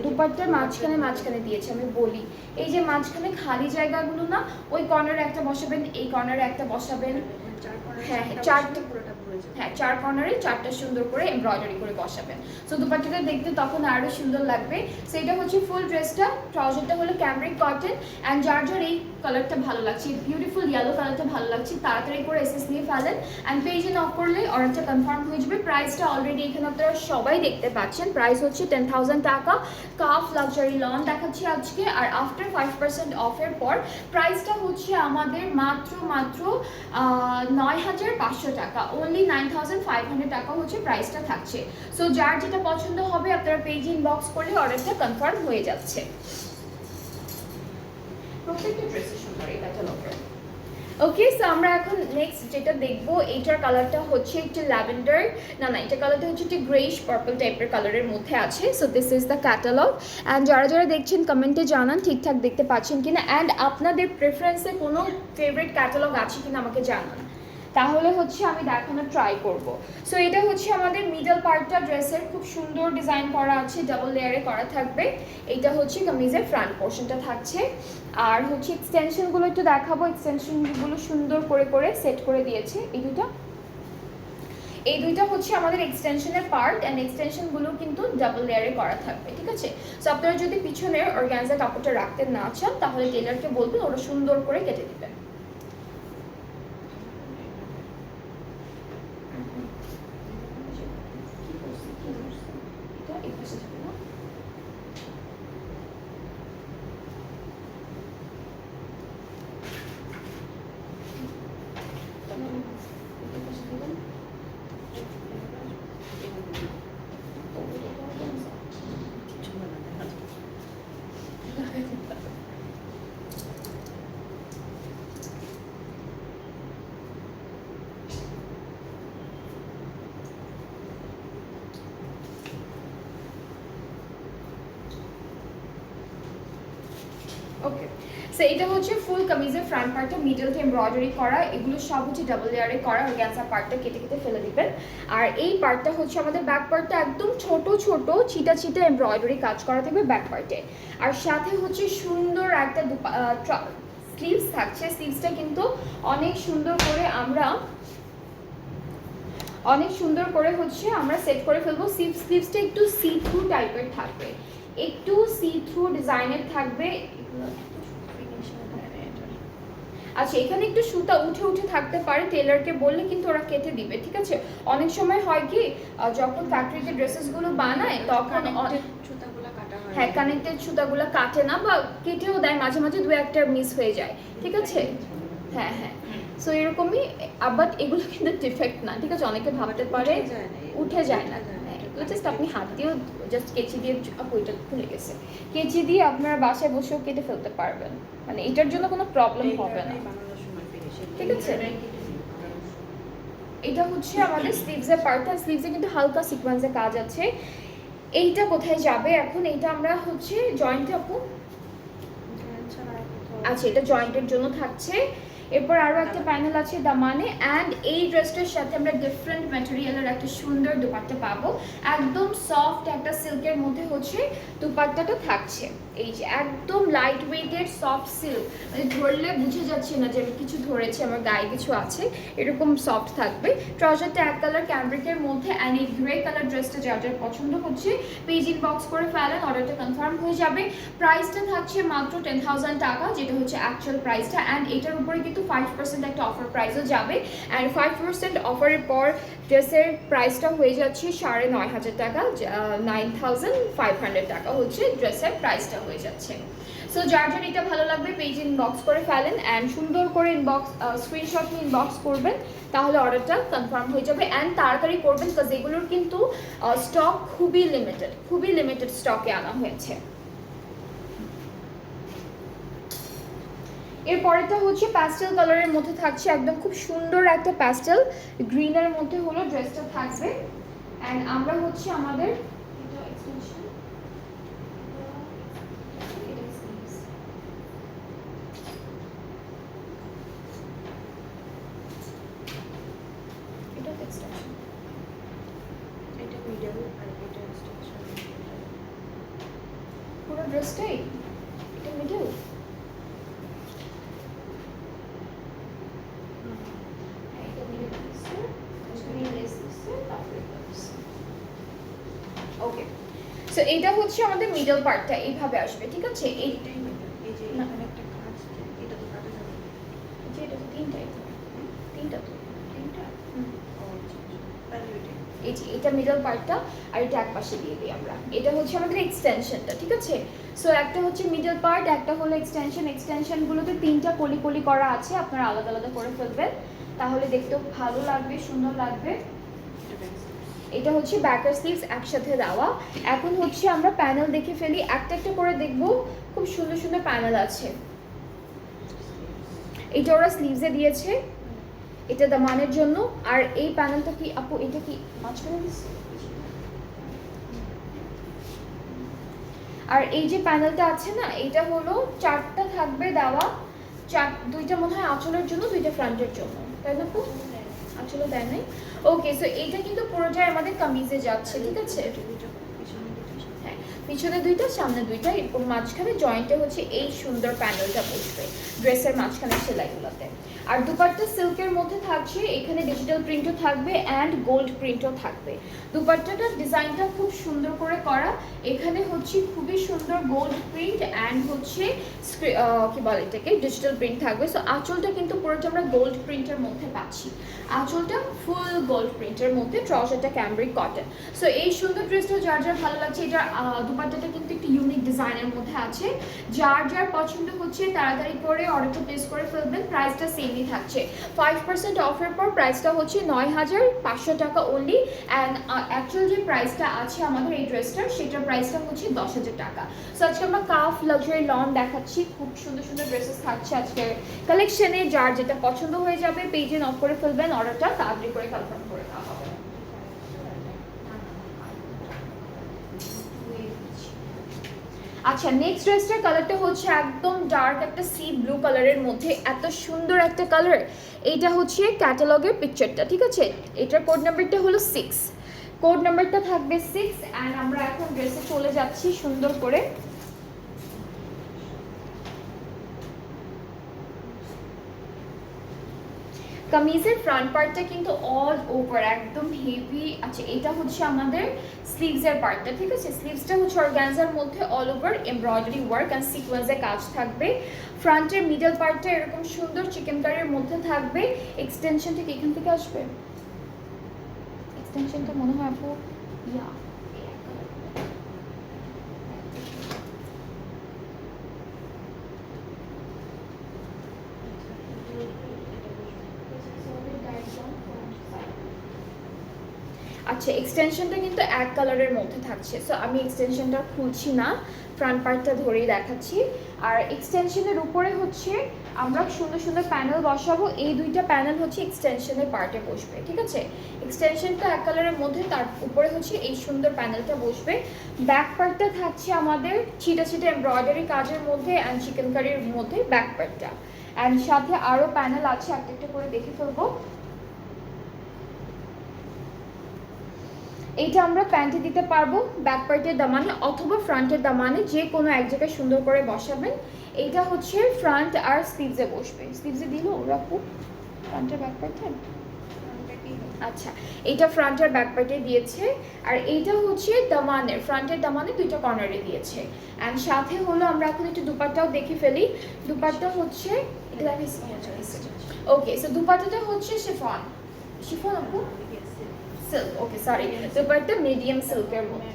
দুপাট্টার মাঝখানে মাঝখানে দিয়েছে। আমি বলি, এই যে মাঝখানে খালি জায়গাগুলো না, ওই কর্নারে একটা বসাবেন, এই কর্নারে একটা বসাবেন। হ্যাঁ, চারটে, হ্যাঁ, চার কর্নারে চারটা সুন্দর করে এমব্রয়ডারি করে বসাবেন। সো দুপাট্টাটা দেখতে তখন আরো সুন্দর লাগবে। সো এটা হচ্ছে ফুল ড্রেসটা। ট্রাউজারটা হলো ক্যামরিক কটন, অ্যান্ড যার যার এই কালারটা ভালো লাগছে, বিউটিফুল ইয়েলো কালারটা ভালো লাগছে, তাড়াতাড়ি করে এসএস নিয়ে ফেলেন, অ্যান্ড পেজে নক করলে অর্ডারটা কনফার্ম হয়ে যাবে। প্রাইসটা অলরেডি এখানে আপনারা সবাই দেখতে পাচ্ছেন, প্রাইস হচ্ছে 10,000 টাকা। কাফ লাক্সারি লন দেখাচ্ছি আজকে, আর আফটার 5% অফের পর প্রাইসটা হচ্ছে আমাদের মাত্র 9,500 টাকা, অনলি 9,500 টাকা হচ্ছে প্রাইসটা থাকছে। সো যার যেটা পছন্দ হবে আপনারা পেজে ইনবক্স করলে অর্ডারটা কনফার্ম হয়ে যাচ্ছে। প্রত্যেকটা ড্রেসের সুন্দর এই ক্যাটালগের। ওকে, সো আমরা এখন নেক্সট যেটা দেখবো, এইটার কালারটা হচ্ছে একটু ল্যাভেন্ডার, না এটা কালারটা হচ্ছে একটু গ্রেইশ পার্পল টাইপের কালারের মধ্যে আছে। So this is the catalogue, and যারা যারা দেখছেন কমেন্টে জানান ঠিকঠাক দেখতে পাচ্ছেন কিনা, অ্যান্ড আপনাদের প্রেফারেন্সে কোনো ফেভারিট ক্যাটালগ আছে কিনা আমাকে জানান, তাহলে হচ্ছে আমি দেখানোর ট্রাই করব। সো এটা হচ্ছে আমাদের মিডল পার্টটা ড্রেসের, খুব সুন্দর ডিজাইন করা আছে, ডাবল লেয়ারে করা থাকবে। এইটা হচ্ছে কামিজের ফ্রন্ট পোর্শনটা থাকছে। আর হচ্ছে এক্সটেনশনগুলো একটু দেখাবো, এক্সটেনশনগুলো সুন্দর করে করে সেট করে দিয়েছে এই দুইটা হচ্ছে আমাদের এক্সটেনশনের পার্ট, অ্যান্ড এক্সটেনশনগুলো কিন্তু ডাবল লেয়ারে করা থাকবে, ঠিক আছে। সো আপনারা যদি পিছনের অর্গানজা কাপড়টা রাখতে না চান, তাহলে টেলারকে বলবেন ওরা সুন্দর করে কেটে দিবেন। ওকে, সো এটা হচ্ছে ফুল কামিজের ফ্রন্ট পার্টটা, মিডলটা এমব্রয়ডারি করা, এগুলো সব হচ্ছে ডাবল লেয়ারে করা, অর্গানজা পার্টটা কেটে কেটে ফেলে দিবেন। আর এই পার্টটা হচ্ছে আমাদের ব্যাক পার্টটা, একদম ছোট ছোট ছিটা ছিটা এমব্রয়ডারি কাজ করা থাকবে ব্যাক পার্টে। আর সাথে হচ্ছে সুন্দর একটা স্লিভস থাকছে, স্লিভসটা কিন্তু অনেক সুন্দর করে আমরা অনেক সুন্দর করে হচ্ছে আমরা সেট করে ফেলবো। স্লিভসটা একটু সি থ্রু টাইপের থাকবে, একটু সি থ্রু ডিজাইনের থাকবে। আচ্ছা, এখানে একটু সুতা উঠে উঠে থাকতে পারে, টেলারকে বললে কিন্তু ওরা কেটে দিবে, ঠিক আছে? অনেক সময় হয় কি যখন ফ্যাক্টরিতে ড্রেসেসগুলো বানায় তখন হ্যাঁ কানেক্টেড সুতাগুলো কাটে না বা কেটেও দেয়, মাঝে মাঝে দু একটা মিস হয়ে যায়, ঠিক আছে? হ্যাঁ হ্যাঁ, সো এরকমই। বাট এগুলো কিন্তু ডিফেক্ট না, ঠিক আছে? অনেকে ভাবতে পারে উঠে যায় না, এগুলো জাস্ট আপনি হাত দিয়েও জাস্ট কেচি দিয়ে, ওইটা খুলে গেছে, কেচি দিয়ে আপনার বাসায় বসেও কেটে ফেলতে পারবেন, মানে এটার জন্য কোনো প্রবলেম হবে না, ঠিক আছে? এটা হচ্ছে আমাদের স্লিভসের পার্টটা। স্লিভসে কিন্তু হালকা সিকোয়েন্সের কাজ আছে। এইটা কোথায় যাবে এখন? এইটা আমরা হচ্ছে জয়েন্টে আপু, আচ্ছা এটা জয়েন্টের জন্য থাকছে। এরপর আরও একটা প্যানেল আছে দামানে, অ্যান্ড এই ড্রেসটার সাথে আমরা ডিফারেন্ট ম্যাটেরিয়ালের একটা সুন্দর দুপাট্টা পাবো, একদম সফট একটা সিল্কের মধ্যে হচ্ছে দুপাট্টাটা থাকছে। এই যে একদম লাইট ওয়েটেড সফট সিল্ক, মানে ধরলে বুঝে যাচ্ছে না যে আমি কিছু ধরেছি, আমার গায়ে কিছু আছে, এরকম সফট থাকবে। ট্রাউজারটা এক কালার ক্যামব্রিকের মধ্যে, অ্যান্ড এই গ্রে কালার ড্রেসটা যার যার পছন্দ হচ্ছে পেজ ইনবক্স করে ফেলেন, অর্ডারটা কনফার্ম হয়ে যাবে। প্রাইসটা থাকছে মাত্র 10,000 টাকা, যেটা হচ্ছে অ্যাকচুয়াল প্রাইসটা, অ্যান্ড এটার উপরে কিন্তু 5% একটা অফার প্রাইসও যাবে, অ্যান্ড 5% অফারের পর ড্রেসের প্রাইসটা হয়ে যাচ্ছে 9,500 টাকা, 9,500 টাকা হচ্ছে ড্রেসের প্রাইসটা হয়ে যাচ্ছে। সো যার যার এটা ভালো লাগবে পেজ ইনবক্স করে ফেলেন, অ্যান্ড সুন্দর করে ইনবক্স স্ক্রিনশট নিয়ে ইনবক্স করবেন, তাহলে অর্ডারটা কনফার্ম হয়ে যাবে। অ্যান্ড তাড়াতাড়ি করবেন, বিকজ এগুলোর কিন্তু স্টক খুবই লিমিটেড স্টকে আনা হয়েছে। এরপরেটা হচ্ছে প্যাস্টেল কালারের মধ্যে থাকছে, একদম খুব সুন্দর একটা প্যাস্টেল গ্রিনের মধ্যে হলো ড্রেসটা থাকবে। অ্যান্ড আমরা হচ্ছে আমাদের এটা এক্সটেনশন, এটা এক্সটেনশন, এটা মিডল আর এটা এক্সটেনশন, পুরো ড্রেসটাই এটা মিডল। ওকে, সো এইটা হচ্ছে আমাদের মিডল পার্টটা এইভাবে আসবে, ঠিক আছে? এইটাই মিডল। এই যে এখানে একটা কাজ, এটা তো কাটা যাবে না, যে এটা তো তিনটা তো তিনটা। ও আচ্ছা, তাহলে ওইটাই। এই যে এটা মিডল পার্টটা, আর এটা এক পাশে দিয়ে দিই আমরা। এটা হচ্ছে আমাদের এক্সটেনশনটা, ঠিক আছে? সো একটা হচ্ছে মিডল পার্ট, একটা হলো এক্সটেনশন। এক্সটেনশনগুলোতে তিনটা কলি কলি করা আছে, আপনারা আলাদা আলাদা করে ফেলবেন, তাহলে দেখতেও ভালো লাগবে, সুন্দর লাগবে। এটা হচ্ছে ব্যাকার স্লিভস একসাথে দেওয়া। এখন হচ্ছে আমরা প্যানেল দেখে ফেলি, একটা একটা করে দেখব। খুব সুন্দর সুন্দর প্যানেল আছে। এটা ওরা স্লিভসে দিয়েছে, এটা দামানের জন্য। আর এই প্যানেলটা কি আপু, এটা কি মাঝখানে দিচ্ছে? আর এই যে প্যানেলটা আছে না, এটা হলো চারটা থাকবে দেওয়া, দুইটা মনে হয় আঁচলের জন্য, দুইটা ফ্রন্টের জন্য, তাই না আপু? আঁচলে দেয় নাই। ওকে, সো এইটা কিন্তু পুরোটাই আমাদের কামিজে যাচ্ছে, ঠিক আছে? হ্যাঁ, পিছনে দুইটা, সামনে দুইটা, এরকম মাঝখানে জয়েন্টে হচ্ছে এই সুন্দর প্যানেলটা বসবে ড্রেসের মাঝখানে সেলাইগুলোতে। আর দুপাট্টা সিল্কের মধ্যে থাকছে, এখানে ডিজিটাল প্রিন্টও থাকবে অ্যান্ড গোল্ড প্রিন্টও থাকবে। দুপাট্টাটার ডিজাইনটা খুব সুন্দর করে করা, এখানে হচ্ছে খুবই সুন্দর গোল্ড প্রিন্ট অ্যান্ড হচ্ছে কি বলে এটাকে, ডিজিটাল প্রিন্ট থাকবে। সো আঁচলটা কিন্তু পুরোটা আমরা গোল্ড প্রিন্টের মধ্যে পাচ্ছি, আঁচলটা ফুল গোল্ড প্রিন্টের মধ্যে, ট্রাউজারটা ক্যামব্রিক কটন। সো এই সুন্দর ড্রেসটা যার যার ভালো লাগছে, এটা দুপাট্টাটা কিন্তু একটু ইউনিক ডিজাইনের মধ্যে আছে, যার যার পছন্দ হচ্ছে তাড়াতাড়ি করে অর্ডারটা প্লেস করে ফেলবেন। প্রাইসটা সেমই থাকছে, 5% অফের পর প্রাইসটা হচ্ছে 9,500 টাকা অনলি। অ্যান্ড অ্যাকচুয়াল যে প্রাইসটা আছে আমাদের এই ড্রেসটার, সেটার প্রাইসটা হচ্ছে 10,000 টাকা। সো আজকে আমরা কাফ লাক্সারি লন দেখাচ্ছি, খুব সুন্দর সুন্দর ড্রেসেস থাকছে আজকের কালেকশনে। যার যেটা পছন্দ হয়ে যাবে পেজে নক করে ফেলবেন, অর্ডারটা তাড়াতাড়ি করে কনফার্ম করে দেওয়া হবে। আচ্ছা, নেক্সট ড্রেসটার কালারটা হচ্ছে একদম ডার্ক একটা সি ব্লু কালারের মধ্যে, এত সুন্দর একটা কালার। এইটা হচ্ছে ক্যাটালগের পিকচারটা, ঠিক আছে? এটার কোড নাম্বারটা হলো 6, কোড নাম্বারটা থাকবে 6। অ্যান্ড আমরা এখন ড্রেসে চলে যাচ্ছি সুন্দর করে। কামিজের ফ্রন্ট পার্টটা কিন্তু অল ওভার একদম হেভি। আচ্ছা এটা হচ্ছে আমাদের স্লিভসের পার্টটা, ঠিক আছে? স্লিভসটা হচ্ছে অর্গানজার মধ্যে all over embroidery work and সিকোয়েন্সের কাজ থাকবে। ফ্রন্টের মিডল পার্টটা এরকম সুন্দর চিকেন কারির মধ্যে থাকবে। এক্সটেনশন ঠিক এখান থেকে আসবে, এক্সটেনশনটা মনে হয় আপু ইয়া আচ্ছা এক্সটেনশনটা কিন্তু এক কালারের মধ্যে থাকছে, সো আমি এক্সটেনশনটা খুলছি না, ফ্রন্ট পার্টটা ধরেই দেখাচ্ছি। আর এক্সটেনশনের উপরে হচ্ছে আমরা সুন্দর সুন্দর প্যানেল বসাবো, এই দুইটা প্যানেল হচ্ছে এক্সটেনশনের পার্টে বসবে, ঠিক আছে? এক্সটেনশনটা এক কালারের মধ্যে, তার উপরে হচ্ছে এই সুন্দর প্যানেলটা বসবে। ব্যাক পার্টটা থাকছে আমাদের ছিটা ছিটা এমব্রয়ডারি কাজের মধ্যে অ্যান্ড চিকেন কারির মধ্যে ব্যাক পার্টটা, অ্যান্ড সাথে আরও প্যানেল আছে, একটা একটা করে দেখে ফেলবো। এইটা আমরা প্যান্টে দিতে পারবো ব্যাক পার্টের দামানে অথবা ফ্রন্টের দামানে, যে কোনো এক জায়গায় সুন্দর করে বসাবেন। এইটা হচ্ছে ফ্রন্ট আর স্লিভসে বসবে। স্লিভসে দিল ওরা খুব ফ্রন্টের ব্যাক পার্টে, আচ্ছা এইটা ফ্রন্ট আর ব্যাক পার্টে দিয়েছে। আর এইটা হচ্ছে দামানের, ফ্রন্টের দামানে দুইটা কর্নারে দিয়েছে। অ্যান্ড সাথে হলো আমরা এখন একটু দুপাট্টাও দেখে ফেলি। দুপাট্টা হচ্ছে ওকে, সো দুপাট্টাটা হচ্ছে শিফন, শিফন আপু সিল্ক, ওকে সরি, দুপাট্টা মিডিয়াম সিল্কের মধ্যে,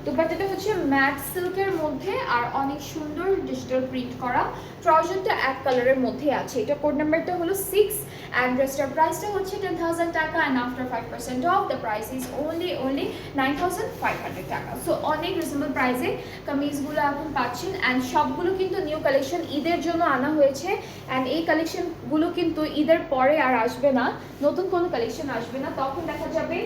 দুপাট্টাটা হচ্ছে ম্যাট সিল্কের মধ্যে আর অনেক সুন্দর ডিজিটাল প্রিন্ট করা। ট্রাউজারটা এক কালারের মধ্যে আছে। এটা কোড নাম্বারটা হলো 6 অ্যান্ড ড্রেসটার প্রাইসটা হচ্ছে 10,000 টাকা and after 5% of the price is only 9,500 টাকা। সো অনেক রিজনেবল প্রাইসে কামিজগুলো এখন পাচ্ছেন অ্যান্ড সবগুলো কিন্তু নিউ কালেকশন ঈদের জন্য আনা হয়েছে। অ্যান্ড এই কালেকশনগুলো কিন্তু ঈদের পরে আর আসবে না, নতুন কোনো কালেকশন আসবে না, তখন দেখা যাবে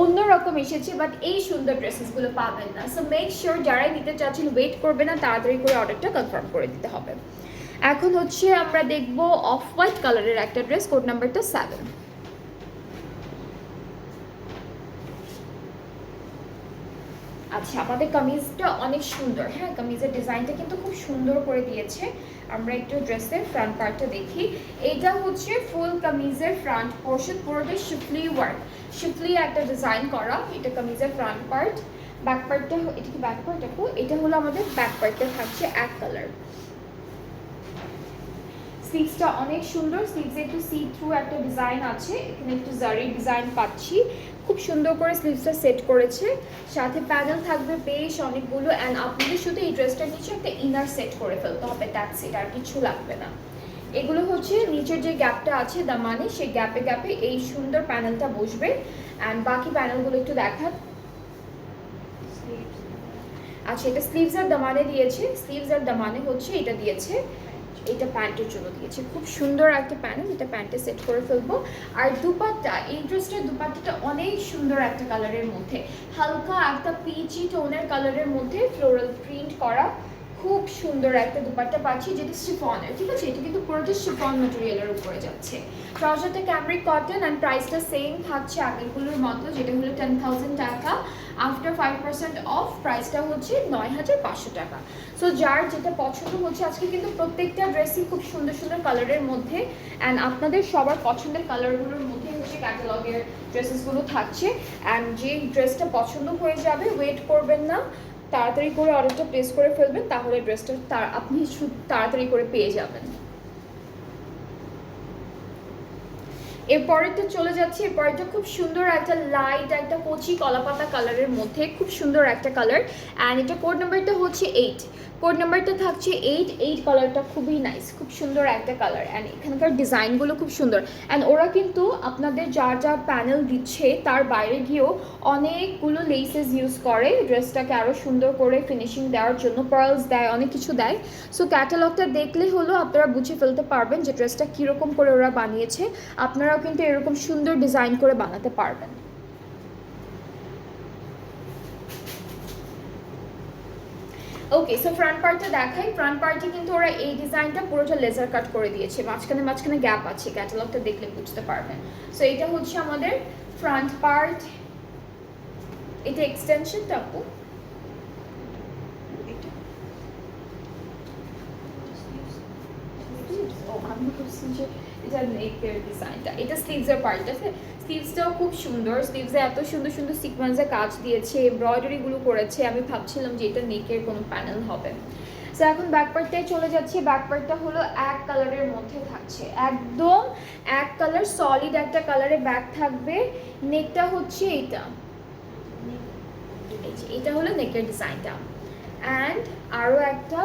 অন্যরকম এসেছে, বাট এই সুন্দর ড্রেসেসগুলো পাবেন না। সো মেক শিওর যারাই নিতে চাচ্ছেন ওয়েট করবে না, তাড়াতাড়ি করে অর্ডারটা কনফার্ম করে দিতে হবে। এখন হচ্ছে আমরা দেখব অফ হোয়াইট কালারের একটা ড্রেস, কোড নাম্বারটা 7। আচ্ছা আমাদের কামিজটা অনেক সুন্দর, হ্যাঁ কামিজের ডিজাইনটা কিন্তু খুব সুন্দর করে দিয়েছে। আমরা একটু ড্রেসের ফ্রন্ট পার্টটা দেখি। এইটা হচ্ছে ফুল কামিজের ফ্রন্ট পোর্শন, পুরোটা শিফলি ওয়ার্ক, শিফলি একটা ডিজাইন করা। এটা কামিজের ফ্রন্ট পার্ট। ব্যাক পার্টটা, এটা কি ব্যাক পার্ট আপু? এটা হলো আমাদের ব্যাক পার্টটা, থাকছে এক কালার। স্লিভসটা অনেক সুন্দর, স্লিভসে একটু সি থ্রু একটা ডিজাইন আছে, এখানে একটু জারি ডিজাইন পাচ্ছি, খুব সুন্দর করে স্লিভসটা সেট করেছে। সাথে প্যানেল থাকবে বেশ অনেকগুলো অ্যান্ড আপনাদের শুধু এই ড্রেসটার নিচে একটা ইনার সেট করে ফেলতে হবে, দ্যাটস ইট, আর কিছু লাগবে না। এগুলো হচ্ছে নিচের যে গ্যাপটা আছে দামানে, সেই গ্যাপে গ্যাপে এই সুন্দর প্যানেলটা বসবে। অ্যান্ড বাকি প্যানেলগুলো একটু দেখান। আচ্ছা এটা স্লিভস আর দামানে দিয়েছে, স্লিভস আর দামানে হচ্ছে এটা দিয়েছে, এটা প্যান্টের জন্য দিয়েছে। খুব সুন্দর একটা প্যানেল, এটা প্যান্টে সেট করে ফেলবো। আর দুপাট্টা, এই ড্রেসটার দুপাট্টাটা অনেক সুন্দর একটা কালারের মধ্যে, হালকা একটা পিচি টোনের কালারের মধ্যে ফ্লোরাল প্রিন্ট করা, খুব সুন্দর একটা দুপাট্টা পাচ্ছি, যেটা শিফনের, ঠিক আছে? এটা কিন্তু পুরোটা শিফন ম্যাটেরিয়ালের উপরে যাচ্ছে। ট্রাউজারটা ক্যামরিক কটন অ্যান্ড প্রাইসটা সেম থাকছে আগেরগুলোর মতো, যেটা হলো 10,000 টাকা। আফটার 5% অফ প্রাইসটা হচ্ছে 9,500 টাকা। সো যার যেটা পছন্দ হচ্ছে, আজকে কিন্তু প্রত্যেকটা ড্রেসই খুব সুন্দর সুন্দর কালারের মধ্যে অ্যান্ড আপনাদের সবার পছন্দের কালারগুলোর মধ্যে হচ্ছে ক্যাটালগের ড্রেসেসগুলো থাকছে। অ্যান্ড যে ড্রেসটা পছন্দ হয়ে যাবে ওয়েট করবেন না, তাড়াতাড়ি করে অর্ডারটা প্লেস করে ফেলবেন, তাহলে ড্রেসটা আপনি তাড়াতাড়ি করে পেয়ে যাবেন। এরপরেরটা চলে যাচ্ছে, এরপরেরটা খুব সুন্দর একটা লাইট একটা কচি কলাপাতা কালারের মধ্যে, খুব সুন্দর একটা কালার। অ্যান্ড এটা কোড নাম্বারটা হচ্ছে 8, কোড নাম্বারটা থাকছে 8 কালারটা খুবই নাইস, খুব সুন্দর একটা কালার। অ্যান্ড এখানকার ডিজাইনগুলো খুব সুন্দর। অ্যান্ড ওরা কিন্তু আপনাদের যা যা প্যানেল দিচ্ছে তার বাইরে গিয়েও অনেকগুলো লেসেস ইউজ করে ড্রেসটাকে আরও সুন্দর করে ফিনিশিং দেওয়ার জন্য, পার্লস দেয়, অনেক কিছু দেয়। সো ক্যাটালগটা দেখলে হলো আপনারা বুঝে ফেলতে পারবেন যে ড্রেসটা কীরকম করে ওরা বানিয়েছে। আপনারাও কিন্তু এরকম সুন্দর ডিজাইন করে বানাতে পারবেন। ওকে, সো ফ্রন্ট পার্টটা দেখাই। ফ্রন্ট পার্টে কিন্তু ওরা এই ডিজাইনটা পুরোটা লেজার কাট করে দিয়েছে, মাঝখানে মাঝখানে গ্যাপ আছে, ক্যাটালগটা দেখলে বুঝতে পারবেন। সো এটা হচ্ছে আমাদের ফ্রন্ট পার্ট, এটা এক্সটেনশনটা আপু, ও আমি আমি ভাবছি যে এটা নেকের ডিজাইনটা, এটা স্লিভসের পার্ট আছে। স্লিভসটাও খুব সুন্দর, স্লিভসে এত সুন্দর সুন্দর সিকোয়েন্সে কাজ দিয়েছে, এমব্রয়ডারিগুলো করেছে। আমি ভাবছিলাম যে এটা নেকের কোনো প্যানেল হবে। সো এখন ব্যাক পার্টটায় চলে যাচ্ছি। ব্যাক পার্টটা হলো এক কালারের মধ্যে থাকছে, একদম এক কালার, সলিড একটা কালারে ব্যাক থাকবে। নেকটা হচ্ছে এইটা, এটা হলো নেকের ডিজাইনটা। অ্যান্ড আরও একটা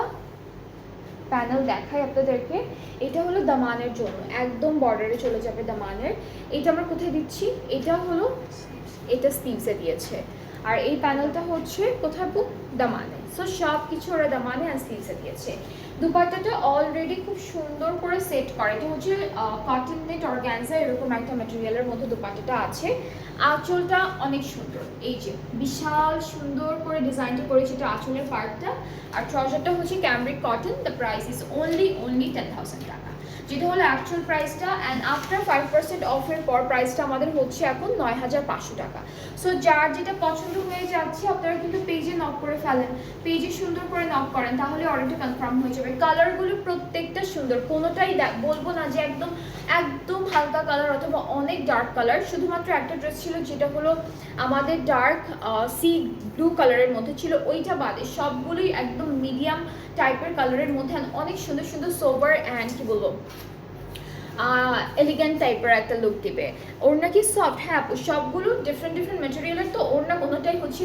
প্যানেল দেখাই আপনাদেরকে, এটা হলো দামানের জন্য, একদম বর্ডারে চলে যাবে দামানের। এটা আমরা কোথায় দিচ্ছি, এটা হলো এটা স্লিভসে দিয়েছে, আর এই প্যানেলটা হচ্ছে কোথায় দামানে। সো সব কিছু ওরা দামানে আর স্লিভসে দিয়েছে। দুপাট্টাটা অলরেডি খুব সুন্দর করে সেট করে, এটা হচ্ছে কটন নেট অর্গানজা এরকম একটা ম্যাটেরিয়ালের মধ্যে দুপাট্টাটা আছে। আঁচলটা অনেক সুন্দর, এই যে বিশাল সুন্দর করে ডিজাইনটা করেছে, এটা আঁচলের পার্টটা। আর ট্রাউজারটা হচ্ছে cambric cotton. The price is only 10,000 টাকা, যেটা হলো অ্যাকচুয়াল প্রাইসটা। অ্যান্ড আফটার 5% অফের পর প্রাইসটা আমাদের হচ্ছে এখন 9,500 টাকা। সো যার যেটা পছন্দ হয়ে যাচ্ছে আপনারা কিন্তু পেজে নক করে ফেলেন, পেজে সুন্দর করে নক করেন, তাহলে অর্ডারটা কনফার্ম হয়ে যাবে। কালারগুলো প্রত্যেকটা সুন্দর, কোনোটাই বলবো না যে একদম একদম হালকা কালার অথবা অনেক ডার্ক কালার। শুধুমাত্র একটা ড্রেস ছিল যেটা হলো আমাদের ডার্ক সি ব্লু কালারের মধ্যে ছিল, ওইটা বাদে সবগুলোই একদম মিডিয়াম টাইপের কালারের মধ্যে অনেক সুন্দর সুন্দর সোবার অ্যান্ড কি বলবো এলিগেন্ট টাইপের একটা লুক দিবে। ওড়না কি সফট, হ্যাঁ সবগুলো ডিফারেন্ট ডিফারেন্ট ম্যাটেরিয়ালের, তো ওড়না কোনোটাই হচ্ছে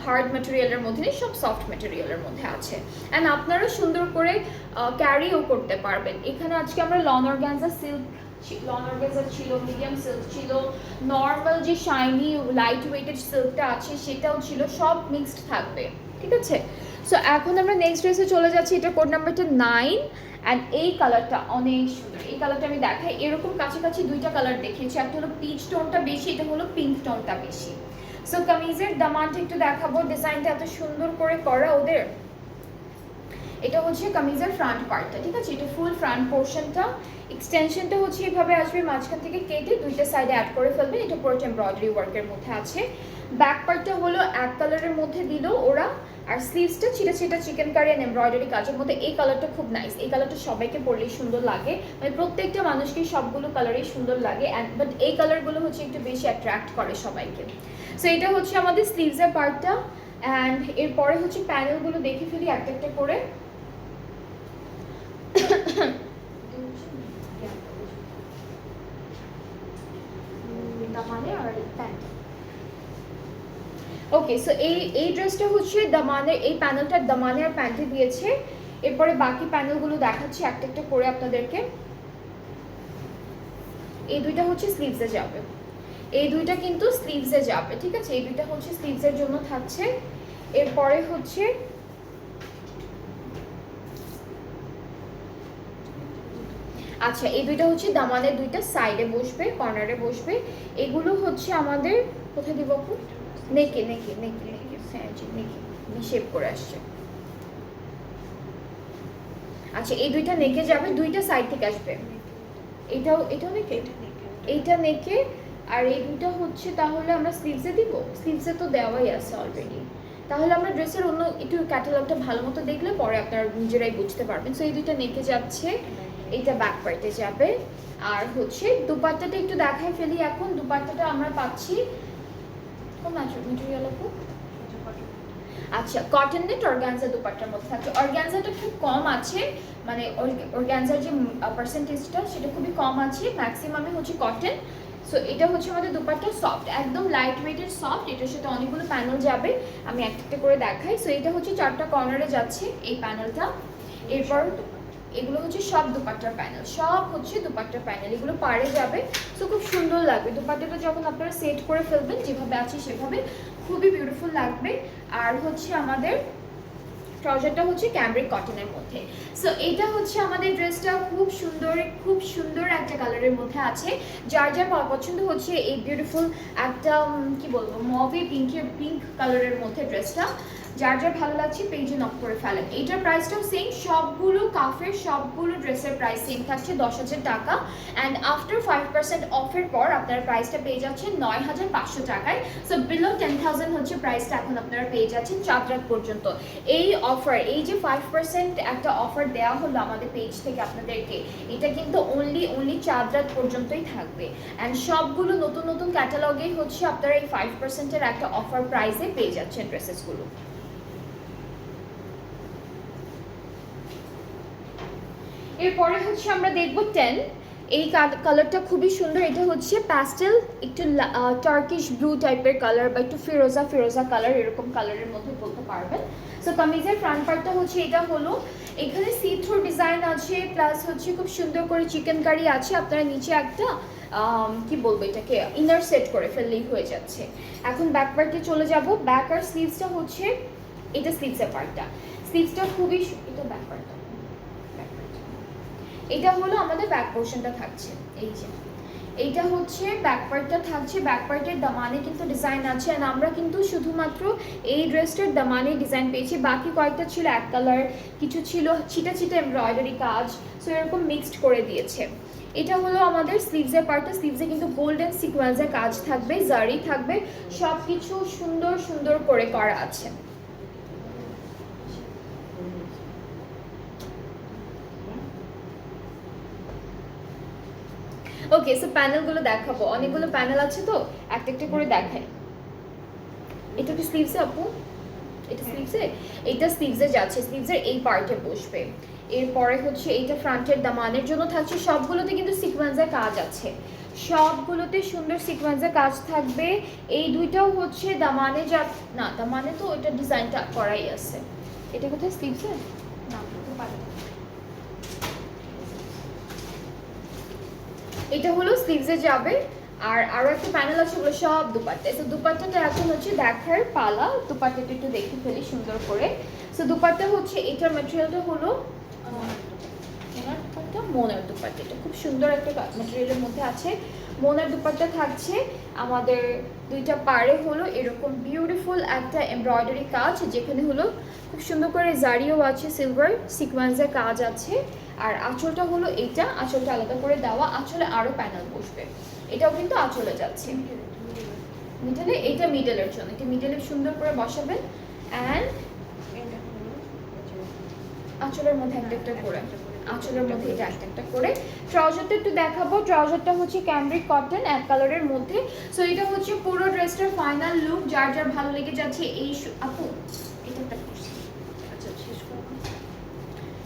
হার্ড ম্যাটেরিয়ালের মধ্যে নেই, সব সফট ম্যাটেরিয়ালের মধ্যে আছে। অ্যান্ড আপনারা সুন্দর করে ক্যারিও করতে পারবেন। এখানে আজকে আমরা লন অর্গানজা ছিল, মিডিয়াম সিল্ক ছিল, নর্মাল যে শাইনি লাইট ওয়েটেড সিল্কটা আছে সেটাও ছিল, সব মিক্সড থাকবে, ঠিক আছে। সো এখন আমরা নেক্সট ড্রেসে চলে যাচ্ছি, এটা কোড নাম্বারটা 9। অ্যান্ড এই কালারটা অনেক সুন্দর, এই কালারটা আমি দেখাই। এরকম কাছাকাছি দুইটা কালার দেখিয়েছি, একটা হলো পিচ টোনটা বেশি, এটা হলো পিঙ্ক টোনটা বেশি। সো কামিজের দামানটা একটু দেখাবো, ডিজাইনটা এত সুন্দর করে করা ওদের। এটা হচ্ছে কামিজের ফ্রন্ট পার্টটা, ঠিক আছে, এটা ফুল ফ্রন্ট পোর্শনটা। এক্সটেনশনটা হচ্ছে এভাবে আসবে, মাঝখান থেকে কেটে দুইটা সাইডে অ্যাড করে ফেলবেন, এটা পুরো এমব্রয়ডারি ওয়ার্কের মধ্যে আছে। ব্যাক পার্টটা হলো এক কালারের মধ্যে দিল ওরা, আর স্লিভসটা ছিটা ছিটা চিকেন কারি অ্যান্ড এমব্রয়ডারি কাজের মধ্যে। এই কালারটা খুব নাইস, এই কালারটা সবাইকে পরলেই সুন্দর লাগে, মানে প্রত্যেকটা মানুষকেই সবগুলো কালারই সুন্দর লাগে। অ্যান্ড বাট এই কালারগুলো হচ্ছে একটু বেশি অ্যাট্রাক্ট করে সবাইকে। সো এটা হচ্ছে আমাদের স্লিভসের পার্টটা। অ্যান্ড এরপরে হচ্ছে প্যানেলগুলো দেখে ফেলি একটা একটা করে। ওকে, সো এই ড্রেসটা হচ্ছে দামানের, এই প্যানেলটা দামানে আর প্যান্টে দিয়েছে। এরপরে বাকি প্যানেলগুলো দেখাচ্ছি একটা একটা করে আপনাদেরকে। এই দুইটা হচ্ছে স্লিভসে যাবে, এই দুইটা কিন্তু স্লিভসে যাবে, ঠিক আছে, এই দুইটা হচ্ছে স্লিভসের জন্য থাকছে। এরপরে হচ্ছে আচ্ছা, এই দুইটা হচ্ছে দামানের দুইটা সাইডে বসবে, কর্নারে বসবে। এগুলো হচ্ছে আমাদের কোথায় দিব আপু, নেকে নেকে নেকে নেকে, হ্যাঁ জি নেকে, শেপ করে আসছে। আচ্ছা, এই দুইটা নেকে যাবে, দুইটা সাইড থেকে আসবে। এটাও নেকে, এইটা নেকে। আর এই দুইটা হচ্ছে তাহলে আমরা স্লিভসে দিব, স্লিভসে তো দেওয়াই আছে অলরেডি। তাহলে আমরা ড্রেসের অন্য একটু ক্যাটালগটা ভালো মতো দেখলে পরে আপনারা নিজেরাই বুঝতে পারবেন। সো এই দুইটা নেকে যাচ্ছে, এইটা ব্যাক পার্টে যাবে। আর হচ্ছে দুপাট্টাটা একটু দেখাই ফেলি এখন। দুপাট্টাটা আমরা পাচ্ছি কোন ম্যাটেরিয়াল আপু, আচ্ছা কটন নেট অর্গানজা দুপাট্টার মধ্যে থাকছে। অর্গানজাটা খুব কম আছে, মানে অর্গানজার যে পার্সেন্টেজটা সেটা খুবই কম আছে, ম্যাক্সিমামে হচ্ছে কটন। সো এটা হচ্ছে আমাদের দুপাট্টা, সফট, একদম লাইট ওয়েটেড সফট। এটার সাথে অনেকগুলো প্যানেল যাবে, আমি একটা একটা করে দেখাই। সো এটা হচ্ছে চারটা কর্নারে যাচ্ছে এই প্যানেলটা। এরপর এগুলো হচ্ছে সব দুপাট্টার প্যানেল, সব হচ্ছে দুপাট্টার প্যানেল, এগুলো পাড়ে যাবে। সো খুব সুন্দর লাগবে দুপাট্টাটা যখন আপনারা সেট করে ফেলবেন, যেভাবে আছে সেভাবে খুবই বিউটিফুল লাগবে। আর হচ্ছে আমাদের ট্রাউজারটা হচ্ছে ক্যামব্রিক কটনের মধ্যে। সো এটা হচ্ছে আমাদের ড্রেসটা, খুব সুন্দর একটা কালারের মধ্যে আছে। যার যার পছন্দ হচ্ছে এই বিউটিফুল একটা কি বলবো, মভি পিঙ্ক কালারের মধ্যে ড্রেসটা। যার যার ভালো লাগছে পেজে নক করে ফেলেন। এইটার প্রাইসটাও সেম, সবগুলো কাফের সবগুলো ড্রেসের প্রাইস সেম থাকছে 10,000 টাকা। অ্যান্ড আফটার 5% অফের পর আপনারা প্রাইসটা পেয়ে যাচ্ছেন 9,500 টাকায়। সো বিলো 10,000 হচ্ছে প্রাইসটা এখন আপনারা পেয়ে যাচ্ছেন চাঁদ রাত পর্যন্ত। এই অফার, এই যে 5% একটা অফার দেওয়া হলো আমাদের পেজ থেকে আপনাদেরকে, এটা কিন্তু অনলি চাঁদ রাত পর্যন্তই থাকবে। অ্যান্ড সবগুলো নতুন নতুন ক্যাটালগেই হচ্ছে আপনারা এই 5%-এর একটা অফার প্রাইসে পেয়ে যাচ্ছেন ড্রেসেসগুলো। এরপরে হচ্ছে আমরা দেখব 10। এই কালারটা খুবই সুন্দর, এটা হচ্ছে প্যাস্টেল একটু টার্কিশ ব্লু টাইপের কালার বা একটু ফিরোজা ফিরোজা কালার, এরকম কালারের মধ্যে বলতে পারবেন। সো কামিজের ফ্রন্ট পার্টটা হচ্ছে এটা হলো, এখানে সি থ্রু ডিজাইন আছে, প্লাস হচ্ছে খুব সুন্দর করে চিকেন কারি আছে। আপনারা নিচে একটা কি বলবো এটাকে ইনার সেট করে ফেললেই হয়ে যাচ্ছে। এখন ব্যাক পার্টে চলে যাব। ব্যাক আর স্লিভসটা হচ্ছে এটা স্লিভসের পার্টটা, স্লিভসটা খুবই এটা ব্যাক পার্টটা, এটা হলো আমাদের ব্যাক পোর্শনটা থাকছে। এই যে এইটা হচ্ছে ব্যাক পার্টটা থাকছে, ব্যাক পার্টের দামানে কিন্তু ডিজাইন আছে। আর আমরা কিন্তু শুধুমাত্র এই ড্রেসটার দামানে ডিজাইন পেয়েছি, বাকি কয়েকটা ছিল এক কালার, কিছু ছিল ছিটা ছিটা এমব্রয়ডারি কাজ, সো এরকম মিক্সড করে দিয়েছে। এটা হলো আমাদের স্লিভসের পার্টটা, স্লিভসে কিন্তু গোল্ডেন সিকোয়েন্সের কাজ থাকবে, জারি থাকবে, সব কিছু সুন্দর সুন্দর করে করা আছে। ওকে, সো প্যানেলগুলো দেখাবো, অনেকগুলো প্যানেল আছে তো একটা একটা করে দেখাই। এটা কি স্লিভসে আপু? এটা স্লিভসে, এইটা স্লিভসে যাচ্ছে, স্লিভসের এই পার্টে বসবে। এরপরে হচ্ছে এইটা ফ্রন্টের দামানের জন্য থাকছে, সবগুলোতে কিন্তু সিকোয়েন্সের কাজ আছে, সবগুলোতে সুন্দর সিকোয়েন্সের কাজ থাকবে। এই দুইটাও হচ্ছে দামানে যা না, দামানে তো ওইটা ডিজাইনটা করাই আছে। এটা কোথায় স্লিভসে? না, এটা হলো স্লিভসে যাবে। আর আরো একটা প্যানেল আছে, ওগুলো সব দুপাট্টা। সো দুপাট্টাটা এখন হচ্ছে দেখার পালা, দুপাট্টাটা একটু দেখে ফেলি সুন্দর করে। সো দুপাট্টা হচ্ছে এটার ম্যাটেরিয়ালটা হলো মোনার দুপাট্টা, এটা খুব সুন্দর একটা ম্যাটেরিয়ালের মধ্যে আছে। মোনার দুপাট্টা থাকছে আমাদের দুইটা পাড়ে হলো এরকম বিউটিফুল একটা এমব্রয়ডারি কাজ, যেখানে হলো খুব সুন্দর করে জারিও আছে, সিলভার সিকোয়েন্সের কাজ আছে। আর আঁচলটা হলো এইটা, আঁচলটা আলাদা করে দেওয়া, আঁচলে আরো প্যানেল বসবে। এটাও কিন্তু আঁচলে যাচ্ছে মিডলে, এইটা মিডলের জন্য, এটা মিডলে সুন্দর করে বসাবেন। অ্যান্ড আঁচলের মধ্যে একটা একটা করে, আঁচলের মধ্যে এটা একটা একটা করে। ট্রাউজারটা একটু দেখাবো, ট্রাউজারটা হচ্ছে ক্যামব্রিক কটন এক কালারের মধ্যে। সো এটা হচ্ছে পুরো ড্রেসটার ফাইনাল লুক। যার যার ভালো লেগে যাচ্ছে এই আপু এটা একটা করছি, আচ্ছা শেষ করো।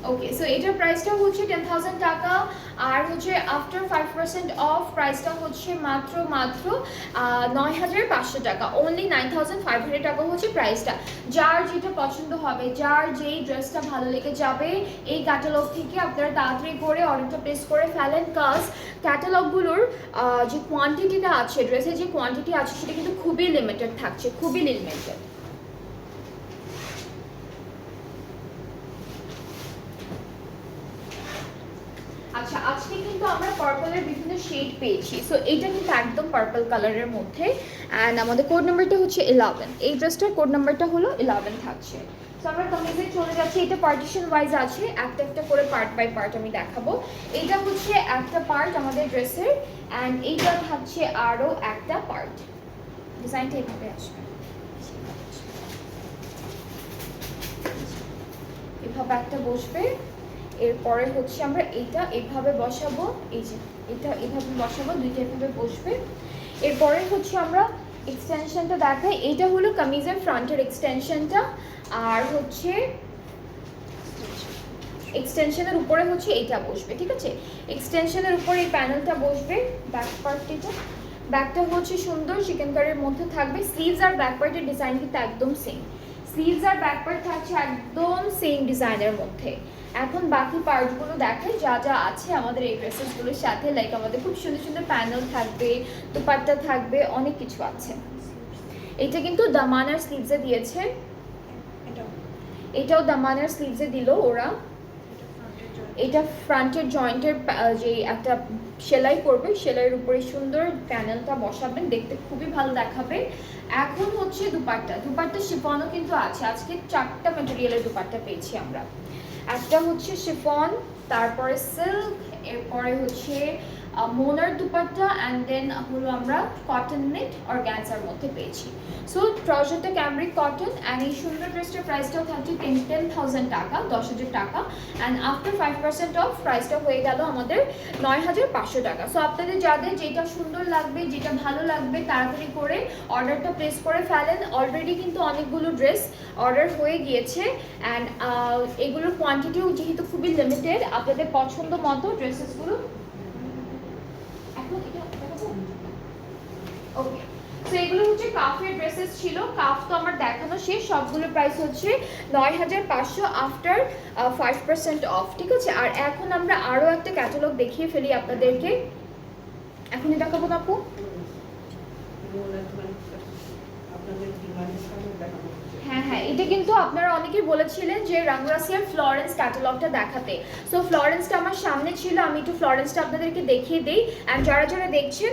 ওকে, সো এটার প্রাইসটা হচ্ছে 10,000 টাকা। আর হচ্ছে আফটার 5% অফ প্রাইসটা হচ্ছে মাত্র 9,500 টাকা, অনলি 9,500 টাকা হচ্ছে প্রাইসটা। যার যেটা পছন্দ হবে, যার যেই ড্রেসটা ভালো লেগে যাবে, এই ক্যাটালগ থেকে আপনারা তাড়াতাড়ি করে অর্ডারটা প্লেস করে ফেলেন। কাজ ক্যাটালগুলোর যে কোয়ান্টিটিটা আছে, ড্রেসের যে কোয়ান্টিটি আছে সেটা কিন্তু খুবই লিমিটেড থাকছে, খুবই লিমিটেড। আচ্ছা, আজকে কিন্তু আমরা পার্পলের বিভিন্ন শেড পেয়েছি। সো এইটা কিন্তু একদম পার্পল কালারের মধ্যে। অ্যান্ড আমাদের কোড নাম্বারটা হচ্ছে 11, এই ড্রেসটার কোড নাম্বারটা হলো 11 থাকছে। সো আমরা কামিজে চলে যাচ্ছি, এটা পার্টিশন ওয়াইজ আছে, একটা একটা করে পার্ট বাই পার্ট আমি দেখাবো। এইটা হচ্ছে একটা পার্ট আমাদের ড্রেসের, অ্যান্ড এইটা থাকছে আরও একটা পার্ট। ডিজাইনটা এইভাবে আসবে, এভাবে একটা বসবে। এরপরে হচ্ছে আমরা এইটা এভাবে বসাবো, এই যে এটা এভাবে বসাবো, দুইটা এভাবে বসবে। এরপরে হচ্ছে আমরা এক্সটেনশনটা দেখাই, এইটা হলো কামিজের ফ্রন্টের এক্সটেনশনটা। আর হচ্ছে এক্সটেনশনের উপরে হচ্ছে এইটা বসবে, ঠিক আছে? এক্সটেনশনের উপরে এই প্যানেলটা বসবে। ব্যাক পার্টটা, ব্যাকটা হচ্ছে সুন্দর চিকেন কারির মধ্যে থাকবে। স্লিভস আর ব্যাক পার্টের ডিজাইন কিন্তু একদম সেম, স্লিভস আর ব্যাক পার্ট থাকছে একদম সেম ডিজাইনের মধ্যে। এখন বাকি পার্টগুলো দেখাই যা যা আছে আমাদের এই ড্রেসেসগুলোর সাথে। লাইক আমাদের খুব সুন্দর সুন্দর প্যানেল থাকবে, দুপাট্টা থাকবে, অনেক কিছু আছে। এটা কিন্তু দামানার স্লিভসে দিয়েছে, এটাও দামানার স্লিভসে দিল ওরা। এটা ফ্রন্টের জয়েন্টের যে একটা সেলাই করবে, সেলাইয়ের উপরে সুন্দর প্যানেলটা বসাবেন, দেখতে খুবই ভালো দেখাবে। এখন হচ্ছে দুপাট্টা শিফনও কিন্তু আছে। আজকে 4টা ম্যাটেরিয়ালের দুপাট্টা পেয়েছি আমরা। একটা হচ্ছে শিফন, তারপরে সিল্ক, এরপরে হচ্ছে মোনার দুপাট্টা, অ্যান্ড দেন হলো আমরা কটন নেট অর্গানজার মধ্যে পেয়েছি। সো ট্রাউজারটা ক্যামব্রিক কটন, অ্যান্ড এই সুন্দর ড্রেসটার প্রাইসটাও থাকছে 10,000 টাকা, 10,000 টাকা, অ্যান্ড আফটার 5% অফ প্রাইসটা হয়ে গেল আমাদের 9,500 টাকা। সো আপনাদের যাদের যেটা সুন্দর লাগবে, যেটা ভালো লাগবে, তাড়াতাড়ি করে অর্ডারটা প্লেস করে ফেলেন। অলরেডি কিন্তু অনেকগুলো ড্রেস অর্ডার হয়ে গিয়েছে, অ্যান্ড এগুলোর কোয়ান্টিটিও যেহেতু খুবই লিমিটেড, আপনাদের পছন্দ মতো ড্রেসেসগুলো ওকে। সো এগুলো হচ্ছে কাফের ড্রেসেস ছিল। কাফ তো আমার দেখানো শেষ, সবগুলোর প্রাইস হচ্ছে 9,500 আফটার 5% অফ, ঠিক আছে। আর এখন আমরা আরও একটা ক্যাটালগ দেখিয়ে ফেলি আপনাদেরকে। এখনই দেখাবো না আপু? হ্যাঁ, এটা কিন্তু আপনারা অনেকেই বলেছিলেন যে রাঙ্গারাসিয়ার ফ্লরেন্স ক্যাটালগটা দেখাতে। সো ফ্লরেন্সটা আমার সামনে ছিল, আমি একটু ফ্লরেন্সটা আপনাদেরকে দেখিয়ে দিই। অ্যান্ড যারা দেখছেন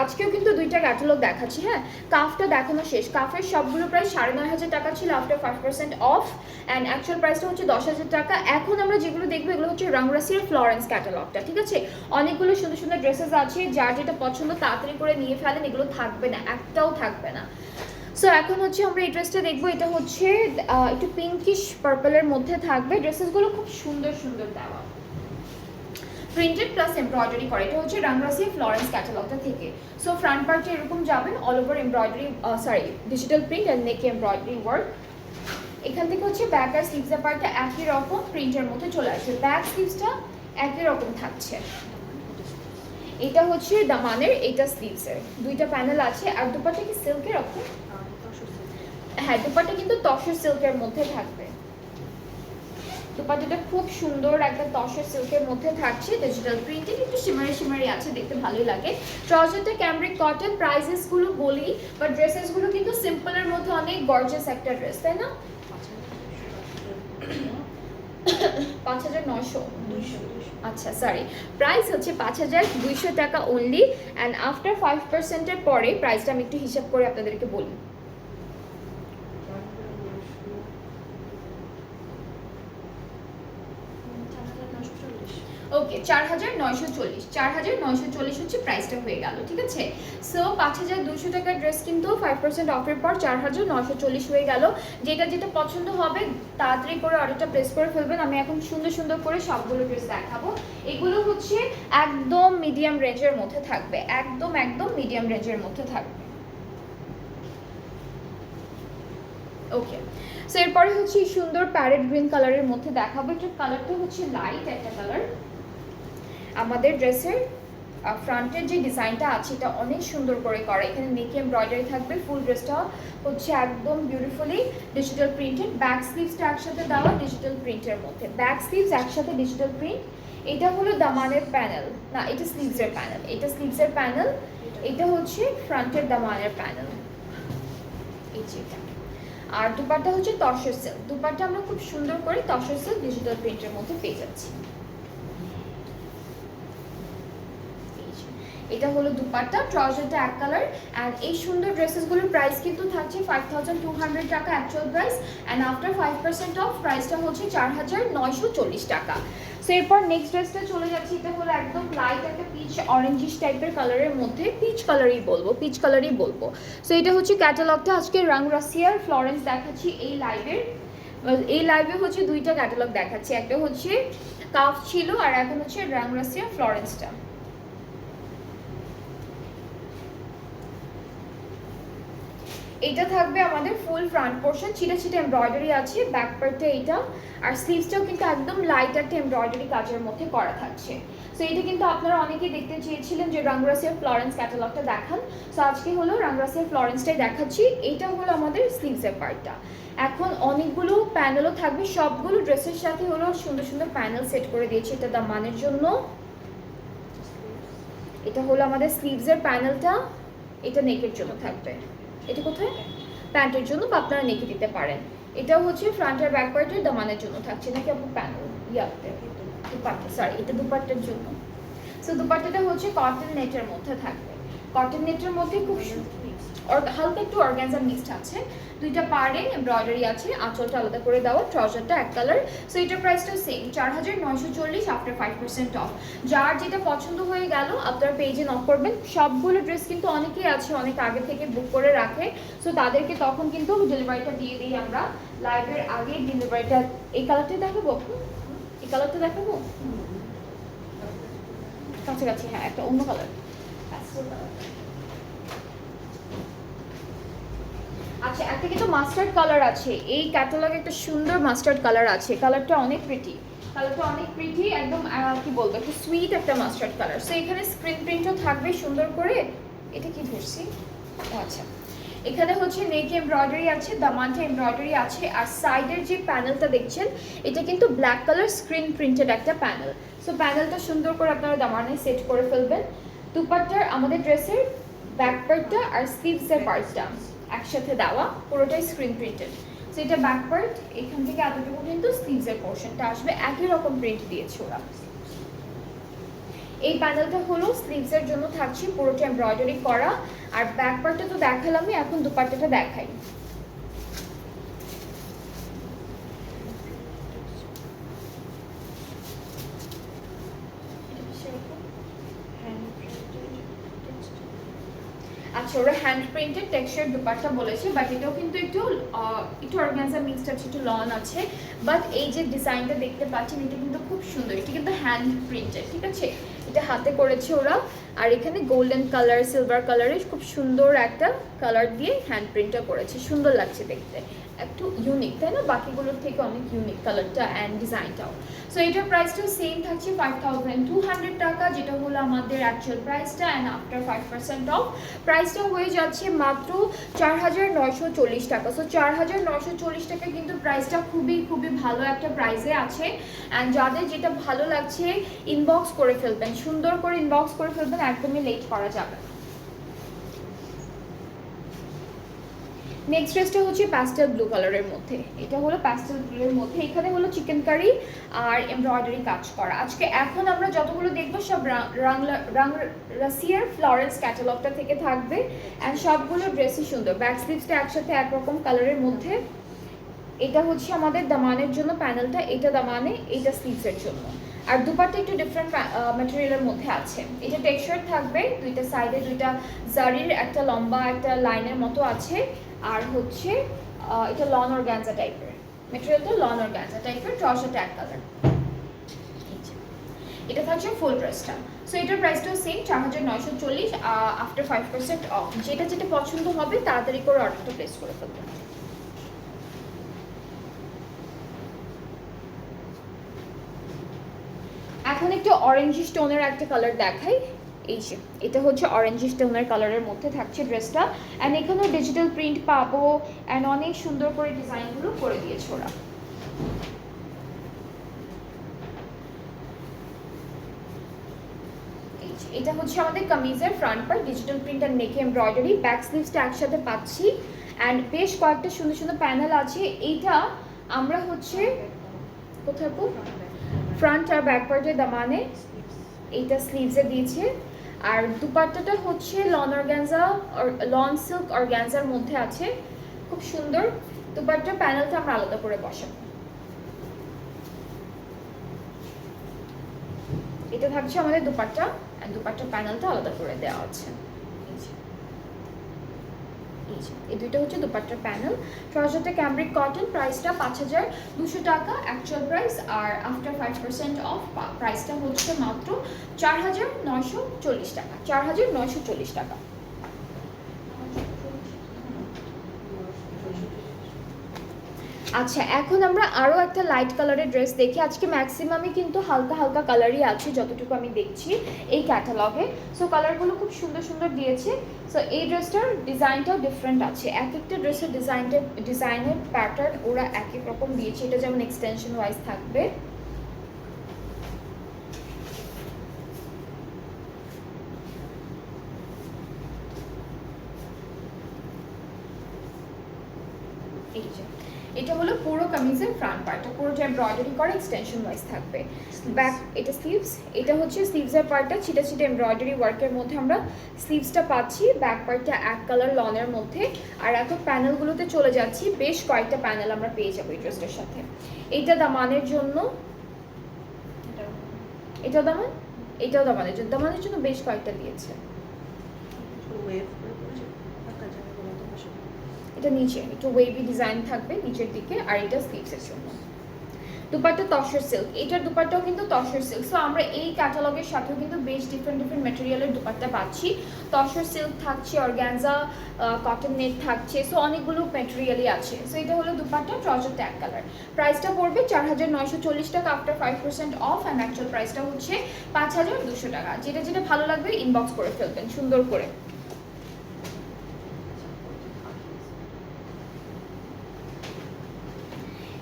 আজকেও কিন্তু 2টা ক্যাটালগ দেখাচ্ছি। হ্যাঁ, কাফটা দেখানো শেষ। কাফের সবগুলো প্রাইস 9,500 টাকা ছিল আফটার 5% অফ, অ্যান্ড অ্যাকচুয়াল প্রাইসটা হচ্ছে 10,000 টাকা। এখন আমরা যেগুলো দেখবো এগুলো হচ্ছে রাঙ্গারাসিয়ার ফ্লরেন্স ক্যাটালগটা, ঠিক আছে। অনেকগুলো সুন্দর সুন্দর ড্রেসেস আছে, যার যেটা পছন্দ তাড়াতাড়ি করে নিয়ে ফেলেন, এগুলো থাকবে না, একটাও থাকবে না। সো এখন হচ্ছে আমরা এই ড্রেসটা দেখবো। এটা হচ্ছে একটু পিঙ্কিশ পার্পলের মধ্যে থাকবে। ড্রেসেসগুলো খুব সুন্দর সুন্দর দেওয়া, প্রিন্টেড প্লাস এমব্রয়ডারি করা। এটা হচ্ছে রাঙ্গারাসিয়া ফ্লরেন্স ক্যাটালগটা থেকে। সো ফ্রন্ট পার্টে এরকম যাবেন, all over embroidery, digital print and নেকে এমব্রয়ডারি ওয়ার্ক। এখান থেকে হচ্ছে ব্যাক আর স্লিভসের পার্টটা একই রকম প্রিন্টের মধ্যে চলে আসবে। ব্যাক স্লিভসটা একই রকম থাকছে। এটা হচ্ছে দামানের, এটা স্লিভসের, 2টা প্যানেল আছে। আর দুপাট্টা কি সিল্কের রকম? হ্যাঁ, দুপাট্টা কিন্তু তসর সিল্কের মধ্যে থাকবে। দুপাট্টাটা খুব সুন্দর একটা তসর সিল্কের মধ্যে থাকছে, ডিজিটাল প্রিন্টেড, একটু শিমারি আছে, দেখতে ভালোই লাগে। ট্রাউজারটা ক্যামব্রিক কটন। প্রাইসেসগুলো বলি, বাট ড্রেসেসগুলো কিন্তু সিম্পলের মধ্যে অনেক গর্জিয়াস একটা ড্রেস, তাই না? 5,900, আচ্ছা সরি, প্রাইস হচ্ছে 5,200 টাকা অনলি, অ্যান্ড আফটার 5%-এর পরে প্রাইসটা আমি একটু হিসাব করে আপনাদেরকে বলি। ওকে, 4,940, 4,940 হচ্ছে প্রাইসটা হয়ে গেল, ঠিক আছে। সো 5,200 টাকার ড্রেস কিন্তু 5% অফের পর 4,940 হয়ে গেল। যেটা পছন্দ হবে তাড়াতাড়ি করে অর্ডারটা প্লেস করে ফেলবেন। আমি এখন সুন্দর সুন্দর করে সবগুলো ড্রেস দেখাবো। এগুলো হচ্ছে একদম মিডিয়াম রেঞ্জের মধ্যে থাকবে, একদম মিডিয়াম রেঞ্জের মধ্যে থাকবে। ওকে, সো এরপরে হচ্ছে সুন্দর প্যারেট গ্রিন কালারের মধ্যে দেখাবো। এটা কালারটা হচ্ছে লাইট একটা কালার। আমাদের ড্রেসের ফ্রন্টের যে ডিজাইনটা আছে এটা অনেক সুন্দর করে করা। এখানে নেকে এমব্রয়ডারি থাকবে। ফুল ড্রেসটা হচ্ছে একদম বিউটিফুলি ডিজিটাল প্রিন্টেড। ব্যাক স্লিভসটা একসাথে দেওয়া ডিজিটাল প্রিন্টের মধ্যে, ব্যাক স্লিভস একসাথে ডিজিটাল প্রিন্ট। এটা হলো দামানের প্যানেল, না এটা স্লিভসের প্যানেল, এটা স্লিভসের প্যানেল। এটা হচ্ছে ফ্রন্টের দামানের প্যানেল, এই যেটা। আর দুপাট্টা হচ্ছে তসর সিল্ক। দুপাট্টা আমরা খুব সুন্দর করে তসর সিল্ক ডিজিটাল প্রিন্টের মধ্যে পেয়ে যাচ্ছি। এটা হলো দুপাট্টা, ট্রাউজারটা এক কালার। অ্যান্ড এই সুন্দর ড্রেসেসগুলোর প্রাইস কিন্তু থাকছে 5,200 টাকা actual price, and after 5% off প্রাইসটা হচ্ছে 4,940 টাকা। সো এরপর নেক্সট ড্রেসটা চলে যাচ্ছে। এটা হলো একদম লাইট একটা পিচ অরেঞ্জিশ টাইপের কালারের মধ্যে, পিচ কালারই বলবো। সো এটা হচ্ছে ক্যাটালগটা। আজকে রাঙ্গারাসিয়ার ফ্লরেন্স দেখাচ্ছি এই লাইভে হচ্ছে 2টা ক্যাটালগ দেখাচ্ছি। একটা হচ্ছে কাফ ছিল, আর এখন হচ্ছে রাঙ্গারাসিয়া ফ্লরেন্সটা। এটা থাকবে আমাদের ফুল ফ্রন্ট পোর্শন, ছিটা এমব্রয়ডারি আছে। ব্যাক পার্টটা এটা, আর স্লিভসটাও কিন্তু একদম লাইট একটা এমব্রয়ডারি কাজের মধ্যে করা থাকছে। সো এটা কিন্তু আপনারা অনেকেই দেখতে চেয়েছিলেন যে রাঙ্গারাসিয়া ফ্লরেন্স ক্যাটালগটা দেখান। সো আজকে হলো রাঙ্গারাসিয়া ফ্লরেন্সটাই দেখাচ্ছি। এইটা হলো আমাদের স্লিভসের পার্টটা। এখন অনেকগুলো প্যানেলও থাকবে, সবগুলো ড্রেসের সাথে হলো সুন্দর সুন্দর প্যানেল সেট করে দিয়েছি এটা দামানের জন্য। এটা হলো আমাদের স্লিভসের প্যানেলটা, এটা নেকের জন্য থাকবে। এটা কোথায়? প্যান্টের জন্য, বা আপনারা নেকে দিতে পারেন। এটাও হচ্ছে ফ্রন্ট আর ব্যাক পার্টের দামানের জন্য থাকছে, নাকি আপনার প্যানেল দুপাট্টা, সরি এটা দুপাট্টার জন্য। সো দুপাট্টাটা হচ্ছে কটন নেটের মধ্যে থাকবে, কটন নেটের মধ্যে খুব হালকা একটু অর্গানজা মিক্সড আছে, দুইটা পাড়ে এমব্রয়ডারি আছে, আঁচলটা আলাদা করে দেওয়া, ট্রাউজারটা এক কালার। সো এটার প্রাইসটা সেম 4940 আফটার 5% অফ। যার যেটা পছন্দ হয়ে গেল আপনার পেজে নক করবেন। সবগুলো ড্রেস কিন্তু অনেকেই আছে অনেক আগে থেকে বুক করে রাখে, সো তাদেরকে তখন কিন্তু ডেলিভারিটা দিয়ে দিই আমরা লাইভের আগে। ডেলিভারিটা এই কালারটা দেখাবো, এই কালারটা দেখাবো কাছাকাছি, হ্যাঁ একটা অন্য কালার। আচ্ছা একটা কিন্তু মাস্টার্ড কালার আছে, এই ক্যাটালগে একটা সুন্দর মাস্টার্ড কালার আছে, কালারটা অনেক প্রিটি, কালারটা অনেক প্রিটি, একদম কি বলবো একটু সুইট একটা মাস্টার্ড কালার। সো এখানে স্ক্রিন প্রিন্টও থাকবে সুন্দর করে। এটা কি ধরছি, ও আচ্ছা, এখানে হচ্ছে নেক এমব্রয়ডারি আছে, দামানটা এমব্রয়ডারি আছে, আর সাইডের যে প্যানেলটা দেখছেন এটা কিন্তু ব্ল্যাক কালার স্ক্রিন প্রিন্টেড একটা প্যানেল। সো প্যানেলটা সুন্দর করে আপনারা দামানে সেট করে ফেলবেন। দুপাট্টার আমাদের ড্রেসের ব্যাক পার্টটা আর স্লিভসের পার্টটা একসাথে দেওয়া, পুরোটাই স্ক্রিন প্রিন্টেড। সো এটা ব্যাক পার্ট, এখান থেকে এতটুকু কিন্তু স্লিভসের পোর্শনটা আসবে, একই রকম প্রিন্ট দিয়েছে ওরা। এই প্যানেলটা হলো স্লিভসের জন্য থাকছে, পুরোটা এমব্রয়ডারি করা। আর ব্যাক পার্টটা তো দেখালামই, এখন দুপাট্টাটা দেখাই। আচ্ছা ওরা হ্যান্ড প্রিন্টেড টেক্সচার দুপাট্টা বলেছে, বাট এটাও কিন্তু একটু অর্গানজা মিক্সড আছে, একটু লন আছে। বাট এই যে ডিজাইনটা দেখতে পাচ্ছেন এটা কিন্তু খুব সুন্দর, এটা কিন্তু হ্যান্ড প্রিন্টেড, ঠিক আছে, এটা হাতে করেছে ওরা। আর এখানে গোল্ডেন কালার সিলভার কালারের খুব সুন্দর একটা কালার দিয়ে হ্যান্ড প্রিন্টটা করেছে, সুন্দর লাগছে দেখতে, একটু ইউনিক তাই না, বাকিগুলোর থেকে অনেক ইউনিক কালারটা অ্যান্ড ডিজাইনটাও। সো এটার প্রাইসটাও সেম থাকছে 5200 টাকা, যেটা হলো আমাদের অ্যাকচুয়াল প্রাইসটা, অ্যান্ড আফটার 5% অফ প্রাইসটা হয়ে যাচ্ছে মাত্র 4940 টাকা। সো 4940 টাকা কিন্তু প্রাইসটা খুবই খুবই ভালো একটা প্রাইসে আছে। অ্যান্ড যাদের যেটা ভালো লাগছে ইনবক্স করে ফেলবেন, সুন্দর করে ইনবক্স করে ফেলবেন, একদমই লেট করা যাবে না। নেক্সট ড্রেসটা হচ্ছে প্যাস্টেল ব্লু কালারের মধ্যে, এটা হলো প্যাস্টেল ব্লুর মধ্যে, এখানে হলো চিকেন কারি আর এমব্রয়ডারি কাজ করা। আজকে এখন আমরা যতগুলো দেখবো সব রাশিয়ার ফ্লোরেন্স ক্যাটালগটা থেকে থাকবে, অ্যান্ড সবগুলো ড্রেসই সুন্দর। ব্যাক স্লিভসটা একসাথে একরকম কালারের মধ্যে। এটা হচ্ছে আমাদের দামানের জন্য প্যানেলটা, এটা দামানে, এটা স্লিভসের জন্য। আর দুপাট্টা একটু ডিফারেন্ট ম্যাটেরিয়ালের মধ্যে আছে, এটা টেক্সচার থাকবে, দুইটা সাইডে দুইটা জারির একটা লম্বা একটা লাইনের মতো আছে। আর হচ্ছে এটা লন অর্গানজা টাইপের ম্যাটেরিয়ালটা, লন অর্গানজা টাইপের, ট্রাউজারটা এক কালার। এটা থাকছে ফুল ড্রেসটা। সো এটার প্রাইসটাও সেম 4940 আফটার 5% অফ। যেটা যেটা পছন্দ হবে তাড়াতাড়ি করে অর্ডারটা প্লেস করে ফেলবেন। এখন একটু অরেঞ্জ স্টোনের একটা কালার দেখাই, এই যে এটা হচ্ছে অরেঞ্জ স্টোনের কালারের মধ্যে থাকছে ড্রেসটা। অ্যান্ড এখানেও ডিজিটাল প্রিন্ট পাবো, অ্যান্ড অনেক সুন্দর করে ডিজাইনগুলো করে দিয়েছে ওরা। এটা হচ্ছে আমাদের কামিজের ফ্রন্ট পার্ট, ডিজিটাল প্রিন্ট আর নেকে এমব্রয়ডারি, ব্যাক স্লিভসটা একসাথে পাচ্ছি, অ্যান্ড বেশ কয়েকটা সুন্দর সুন্দর প্যানেল আছে। এইটা আমরা হচ্ছে কোথায় ফ্রন্ট আর ব্যাক পার্টের দামানে, এইটা স্লিভসে দিয়েছে। আর দুপাট্টাটা হচ্ছে লন অর্গানজা, লন সিল্ক অর্গানজার মধ্যে আছে, খুব সুন্দর। দুপাট্টার প্যানেলটা আমরা আলাদা করে বসাবো। এটা থাকছে আমাদের দুপাট্টা, আর দুপাট্টার প্যানেলটা আলাদা করে দেওয়া আছে। এই দুইটা হচ্ছে দুপাট্টার প্যানেল। ট্রাউজারটা ক্যামব্রিক কটন, প্রাইসটা 5200 টাকা অ্যাকচুয়াল প্রাইস, আর আফটার 5% অফ প্রাইসটা হচ্ছে মাত্র 4940 টাকা, 4940 টাকা। আচ্ছা এখন আমরা আরও একটা লাইট কালারের ড্রেস দেখি। আজকে ম্যাক্সিমামই কিন্তু হালকা হালকা কালারই আছে যতটুকু আমি দেখছি এই ক্যাটালগে। সো কালারগুলো খুব সুন্দর সুন্দর দিয়েছে। সো এই ড্রেসটার ডিজাইনটাও ডিফারেন্ট আছে, এক একটা ড্রেসের ডিজাইনের প্যাটার্ন ওরা এক এক রকম দিয়েছে। এটা যেমন এক্সটেনশন ওয়াইজ থাকবে, এই যে এটা হলো পুরো কামিজের ফ্রন্ট পার্টটা, পুরোটা এমব্রয়ডারি করা এক্সটেনশন ওয়াইজ থাকবে। ব্যাক এটা স্লিভস, এটা হচ্ছে স্লিভসের পার্টটা, ছিটা ছিটা এমব্রয়ডারি ওয়ার্কের মধ্যে আমরা স্লিভসটা পাচ্ছি। ব্যাক পার্টটা এক কালার লনের মধ্যে। আর এখন প্যানেলগুলোতে চলে যাচ্ছি, বেশ কয়েকটা প্যানেল আমরা পেয়ে যাবো এই ড্রেসটার সাথে। এইটা দামানের জন্য, এটাও দামান, এটাও দামানের জন্য, দামানের জন্য বেশ কয়েকটা দিয়েছে। এটা নিচে একটু ওয়েভি ডিজাইন থাকবে নিচের দিকে, আর এটা স্লিভসের জন্য। দুপাট্টা তসর সিল্ক, এটার দুপাট্টাও কিন্তু তসর সিল্ক। সো আমরা এই ক্যাটালগের সাথেও কিন্তু বেশ ডিফারেন্ট ডিফারেন্ট ম্যাটেরিয়ালের দুপাট্টা পাচ্ছি। তসর সিল্ক থাকছে, অর্গ্যানজা, কটন নেট থাকছে, সো অনেকগুলো ম্যাটেরিয়ালই আছে। সো এটা হলো দুপাট্টা, ট্রাউজারটা এক কালার। প্রাইসটা পড়বে 4940 টাকা আফটার 5% অফ, অ্যান্ড অ্যাকচুয়াল প্রাইসটা হচ্ছে 5200 টাকা। যেটা যেটা ভালো লাগবে ইনবক্স করে ফেলবেন সুন্দর করে।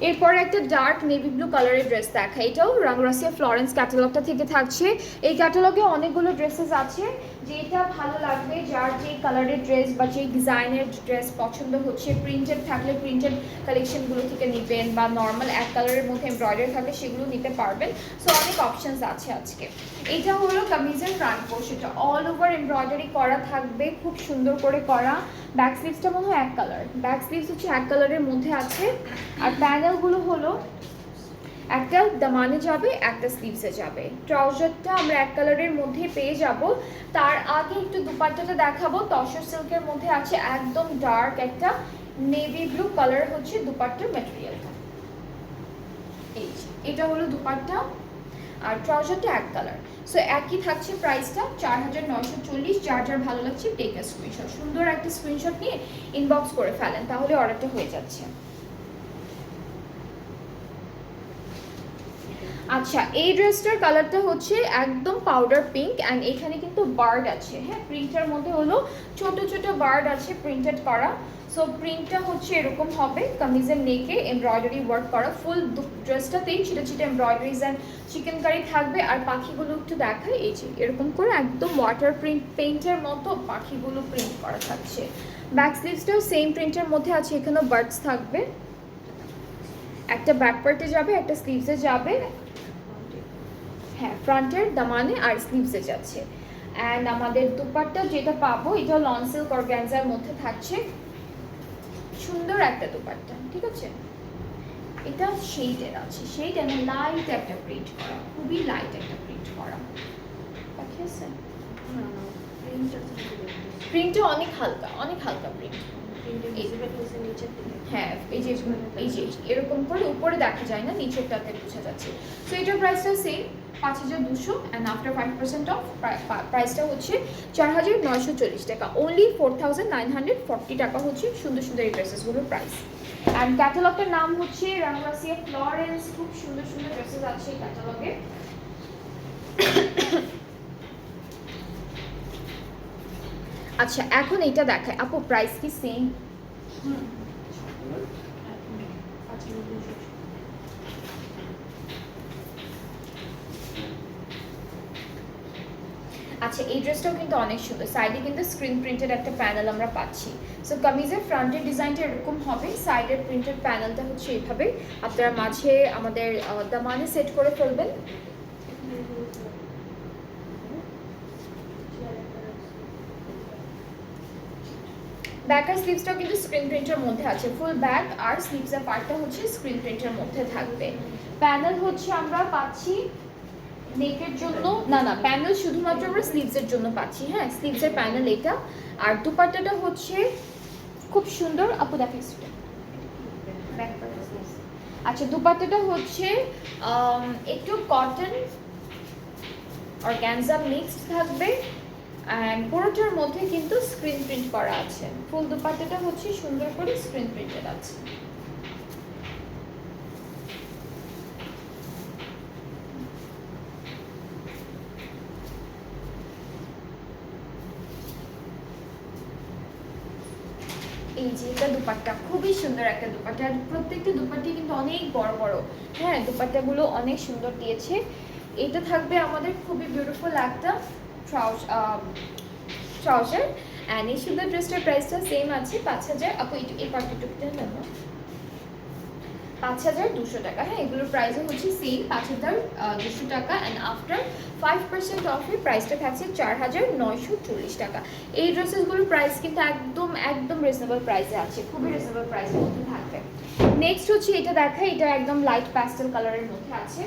এরপর একটা ডার্ক নেভি ব্লু কালারের ড্রেস দেখা, এটাও রাংরাসিয়া ফ্লোরেন্স ক্যাটালগটা থেকে থাকছে। এই ক্যাটালগে অনেকগুলো ড্রেসেস আছে, যেটা ভালো লাগবে, যার যে কালারের ড্রেস বা যে ডিজাইনের ড্রেস পছন্দ হচ্ছে, প্রিন্টেড থাকলে প্রিন্টেড কালেকশনগুলো থেকে নেবেন, বা নর্মাল এক কালারের মধ্যে এমব্রয়ডারি থাকলে সেগুলো নিতে পারবেন। সো অনেক অপশনস আছে আজকে। এটা হলো কামিজের ফ্রন্ট পোর্শনটা, অল ওভার এমব্রয়ডারি করা থাকবে, খুব সুন্দর করে করা। ব্যাক স্লিভসটা মনে হয় এক কালার, ব্যাক স্লিভস হচ্ছে এক কালারের মধ্যে আছে। আর প্যানেলগুলো হলো একটা দামানে যাবে, একটা স্লিভসে যাবে। ট্রাউজারটা আমরা এক কালারের মধ্যে পেয়ে যাব। তার আগে একটু দুপাট্টাটা দেখাবো, তসর সিল্কের মধ্যে আছে, একদম ডার্ক একটা নেভি ব্লু কালার হচ্ছে দুপাট্টার ম্যাটেরিয়ালটা। এই এটা হলো দুপাট্টা, আর ট্রাউজারটা এক কালার। সো একই থাকছে প্রাইসটা 4940। যার যার ভালো লাগছে টেক আ স্ক্রিনশট, সুন্দর একটা স্ক্রিনশট নিয়ে ইনবক্স করে ফেলেন, তাহলে অর্ডারটা হয়ে যাচ্ছে। আচ্ছা, এই ড্রেসটার কালারটা হচ্ছে একদম পাউডার পিঙ্ক, অ্যান্ড এখানে কিন্তু বার্ড আছে। হ্যাঁ, প্রিন্টের মধ্যে হলো ছোট ছোট বার্ড আছে প্রিন্টেড করা। সো প্রিন্টটা হচ্ছে এরকম হবে, কামিজের নেকে এমব্রয়ডারি ওয়ার্ক করা, ফুল ড্রেসটাতেই ছিটা ছিটা এমব্রয়ডারিজ অ্যান্ড চিকেন কারি থাকবে। আর পাখিগুলো একটু দেখায়, এই যে এরকম করে একদম ওয়াটার প্রিন্ট পেইন্টের মতো পাখিগুলো প্রিন্ট করা থাকছে। ব্যাক স্লিভসটাও সেম প্রিন্টের মধ্যে আছে, এখানেও বার্ডস থাকবে, একটা ব্যাক পার্টে যাবে, একটা স্লিভসে যাবে। হ্যাঁ, ফ্রন্টের দামানে আর স্লিভসে যাচ্ছে। অ্যান্ড আমাদের দুপাট্টা যেটা পাবো, এটা লন সিল্ক অর্গানজার মধ্যে থাকছে, সুন্দর একটা দুপাট্টা, ঠিক আছে। এটা শেডের আছে, শেড এবং লাইট একটা প্রিন্ট করা, খুবই লাইট একটা প্রিন্ট করা, দেখেছেন? প্রিন্টটা অনেক হালকা, অনেক হালকা প্রিন্ট। হ্যাঁ, এই যে এরকম করে উপরে দেখা যায় না, নিচেরটাতে বোঝা যাচ্ছে। সো এটার প্রাইসটা সেম 5200, অ্যান্ড আফটার 5% অফ প্রাইসটা হচ্ছে 4940 টাকা। অনলি 4940 টাকা হচ্ছে সুন্দর সুন্দর এই ড্রেসেসগুলোর প্রাইস। অ্যান্ড ক্যাটালগটার নাম হচ্ছে রাংরাসিয়া ফ্লোরেন্স, খুব সুন্দর সুন্দর ড্রেসেস আছে এই ক্যাটালগে। আচ্ছা, এখন এটা দেখায় আপু, প্রাইস কি সেম? আচ্ছা, এই ড্রেসটাও কিন্তু অনেক সুন্দর, সাইডে কিন্তু স্ক্রিন প্রিন্টেড একটা প্যানেল আমরা পাচ্ছি। সো কামিজের ফ্রন্টের ডিজাইনটা এরকম হবে, সাইডের প্রিন্টেড প্যানেলটা হচ্ছে এইভাবে। আপনারা মাঝে আমাদের দামানে সেট করে ফেলবেন। ব্যাক আর স্লিভসটাও কিন্তু স্ক্রিন প্রিন্টের মধ্যে আছে, ফুল ব্যাক আর স্লিভসের পার্টটা হচ্ছে স্ক্রিন প্রিন্টের মধ্যে থাকবে। প্যানেল হচ্ছে আমরা পাচ্ছি নেকের জন্য, না প্যানেল শুধুমাত্র আমরা স্লিভসের জন্য পাচ্ছি। হ্যাঁ, স্লিভসের প্যানেল এটা। আর দুপাট্টাটা হচ্ছে খুব সুন্দর, আপু দেখো। আচ্ছা, দুপাট্টাটা হচ্ছে একটু কটন অর্গানজা মিক্সড থাকবে, অ্যান্ড পুরোটার মধ্যে কিন্তু স্ক্রিন প্রিন্ট করা আছে। ফুল দুপাট্টাটা হচ্ছে সুন্দর করে স্ক্রিন প্রিন্টেড আছে। এই যে এটা দুপাট্টা, খুবই সুন্দর একটা দুপাট্টা, আর প্রত্যেকটা দুপাট্টি কিন্তু অনেক বড় বড়। হ্যাঁ, দুপাট্টাগুলো অনেক সুন্দর দিয়েছে। এটা থাকবে আমাদের খুবই বিউটিফুল একটা ট্রাউজার, অ্যান্ড এই সুন্দর ড্রেসটার প্রাইসটা সেম আছে 5000। আপু এই পার্টটা টুকতে নেব, 5,200 টাকা। হ্যাঁ, এগুলোর প্রাইসও হচ্ছে সেম 5,200 টাকা অ্যান্ড আফটার 5% অফের প্রাইসটা থাকছে 4,940 টাকা। এই ড্রেসেসগুলোর প্রাইস কিন্তু একদম একদম রিজনেবল প্রাইসে আছে, খুবই রিজনেবল প্রাইসের মধ্যে থাকবে। নেক্সট হচ্ছে এটা দেখাই, এটা একদম লাইট প্যাস্টেল কালারের মধ্যে আছে।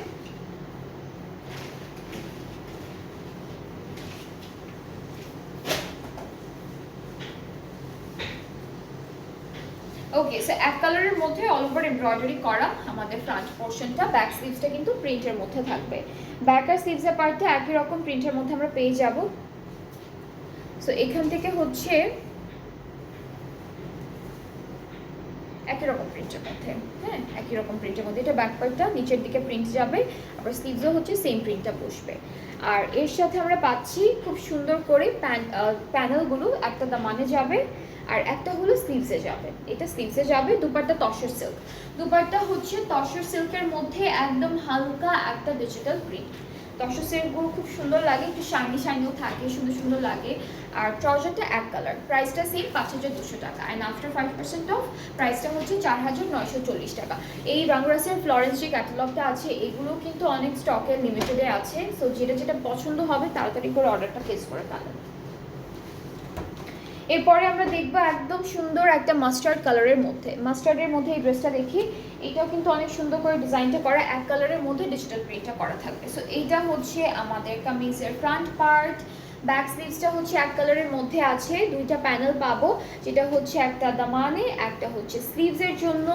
ওকে, সো এক কালারের মধ্যে অল ওভার এমব্রয়ডারি করা আমাদের ফ্রন্ট পোর্শনটা, ব্যাক স্লিভসটা কিন্তু প্রিন্টের মধ্যে থাকবে। ব্যাক আর স্লিভসের পার্টটা একই রকম প্রিন্টের মধ্যে আমরা পেয়ে যাব। সো এখান থেকে হচ্ছে একই রকম প্রিন্টের মধ্যে, হ্যাঁ একই রকম প্রিন্টের মধ্যে। এটা ব্যাক পার্টটা নিচের দিকে প্রিন্ট যাবে, আবার স্লিভসও হচ্ছে সেম প্রিন্টটা বসবে। আর এর সাথে আমরা পাচ্ছি খুব সুন্দর করে প্যানেলগুলো, একটা দামানে যাবে আর একটা হলো স্লিভসে যাবে। এটা স্লিভসে যাবে। দুপাট্টা তসর সিল্ক, দুপাট্টা হচ্ছে তসর সিল্কের মধ্যে একদম হালকা একটা ডিজিটাল প্রিন্ট। তসর সিল্কগুলো খুব সুন্দর লাগে, একটু শাইনি শাইনিও থাকে, সুন্দর সুন্দর লাগে। আর ট্রাউজারটা এক কালার, প্রাইসটা সেম 5,200 টাকা অ্যান্ড আফটার 5% অফ প্রাইসটা হচ্ছে 4,940 টাকা। এই বাংলাদেশের ফ্লোরেন্স যে ক্যাটালগটা আছে এগুলো কিন্তু অনেক স্টকের লিমিটেডে আছে। সো যেটা যেটা পছন্দ হবে তাড়াতাড়ি করে অর্ডারটা প্লেস করে ফেলেন। এরপরে আমরা দেখবো একদম সুন্দর একটা মাস্টার্ড কালারের মধ্যে, মাস্টার্ডের মধ্যে এই ড্রেসটা দেখি। এটাও কিন্তু অনেক সুন্দর করে ডিজাইনটা করা, এক কালারের মধ্যে ডিজিটাল প্রিন্টটা করা থাকবে। সো এইটা হচ্ছে আমাদের কামিজের ফ্রন্ট পার্ট। ব্যাক স্লিভসটা হচ্ছে এক কালারের মধ্যে আছে, দুইটা প্যানেল পাবো, যেটা হচ্ছে একটা দামানে, একটা হচ্ছে স্লিভসের জন্য।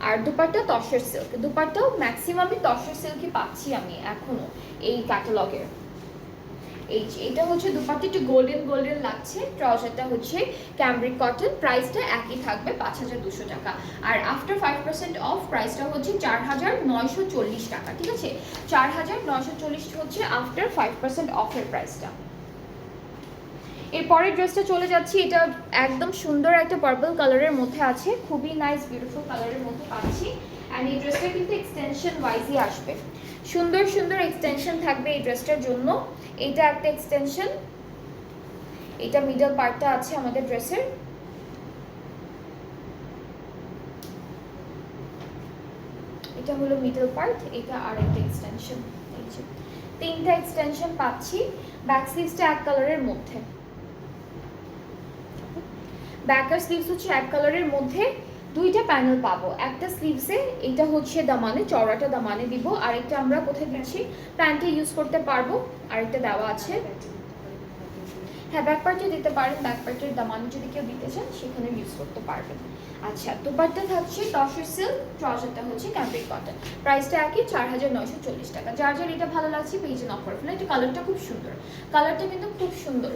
আর দুপাট্টা তসর সিল্ক, দুপাট্টাও ম্যাক্সিমামই তসর সিল্কই পাচ্ছি আমি এখনো এই ক্যাটালগের। এটা হচ্ছে দুপাট্টা একটু গোল্ডেন গোল্ডেন লাগছে। ট্রাউজারটা হচ্ছে ক্যামব্রিক কটন, প্রাইসটা একই থাকবে 5,200 টাকা। আর আফটার 5% অফ প্রাইসটা হচ্ছে 4,940 টাকা। ঠিক আছে, 4,940 হচ্ছে আফটার 5% অফের প্রাইসটা। এরপরের ড্রেসটা চলে যাচ্ছি, এটা একদম সুন্দর একটা পার্পল কালারের মধ্যে আছে, খুবই নাইস বিউটিফুল কালারের মধ্যে পাচ্ছি। অ্যান্ড এই ড্রেসটা কিন্তু এক্সটেনশন ওয়াইজই আসবে, সুন্দর সুন্দর এক্সটেনশন থাকবে এই ড্রেসটার জন্য। এটা একটা এক্সটেনশন, এটা মিডল পার্টটা আছে আমাদের ড্রেসের। এটা হলো মিডল পার্ট, এটা আর একটা এক্সটেনশন। এই যে তিনটা এক্সটেনশন পাচ্ছি। ব্যাক স্লিভসটা এক কালারের মধ্যে, ব্যাক আর স্লিভস হচ্ছে এক কালারের মধ্যে, দুইটা প্যানেল পাবো। একটা স্লিভসে এটা হচ্ছে দামানে, চওড়াটা দামানে দিব, আরেকটা আমরা কোথায় দিচ্ছি প্যান্টে ইউজ করতে পারবো, আরেকটা দেওয়া আছে। হ্যাঁ ব্যাক পার্টে দিতে পারেন, ব্যাক পার্টের দামানে যদি কেউ দিতে চান সেখানে ইউজ করতে পারবেন। আচ্ছা, দুপাট্টা থাকছে তসর সিল্ক, ট্রাউজারটা হচ্ছে ক্যামব্রিক কটন, প্রাইসটা একই 4,940 টাকা। যার যার এটা ভালো লাগছে পেজে নক করে ফেলেন। এটা কালারটা খুব সুন্দর, কালারটা কিন্তু খুব সুন্দর।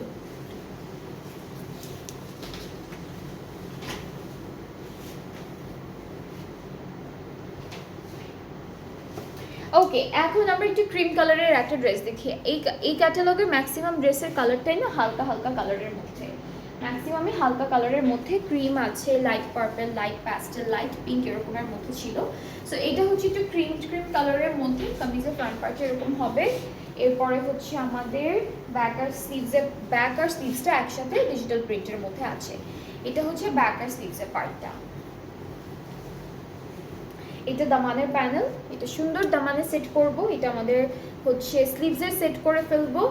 ওকে, এখন আমরা একটু ক্রিম কালারের একটা ড্রেস দেখি। এই ক্যাটালগের ম্যাক্সিমাম ড্রেসের কালারটাই না হালকা হালকা কালারের মধ্যে, ম্যাক্সিমামই হালকা কালারের মধ্যে। ক্রিম আছে, light purple, light pastel, light pink এরকমের মধ্যে ছিল। সো এটা হচ্ছে একটু ক্রিম ক্রিম কালারের মধ্যে, কামিজের ফ্রন্ট পার্টে এরকম হবে। এরপরে হচ্ছে আমাদের ব্যাক আর স্লিভসটা একসাথে ডিজিটাল প্রিন্টের মধ্যে আছে। এটা হচ্ছে ব্যাক আর স্লিভসের পার্টটা। এটা দামানের প্যানেল, এটা সুন্দর দামানে সেট করব, এটা আমাদের হচ্ছে স্লিভসের সেট করে ফেলবো।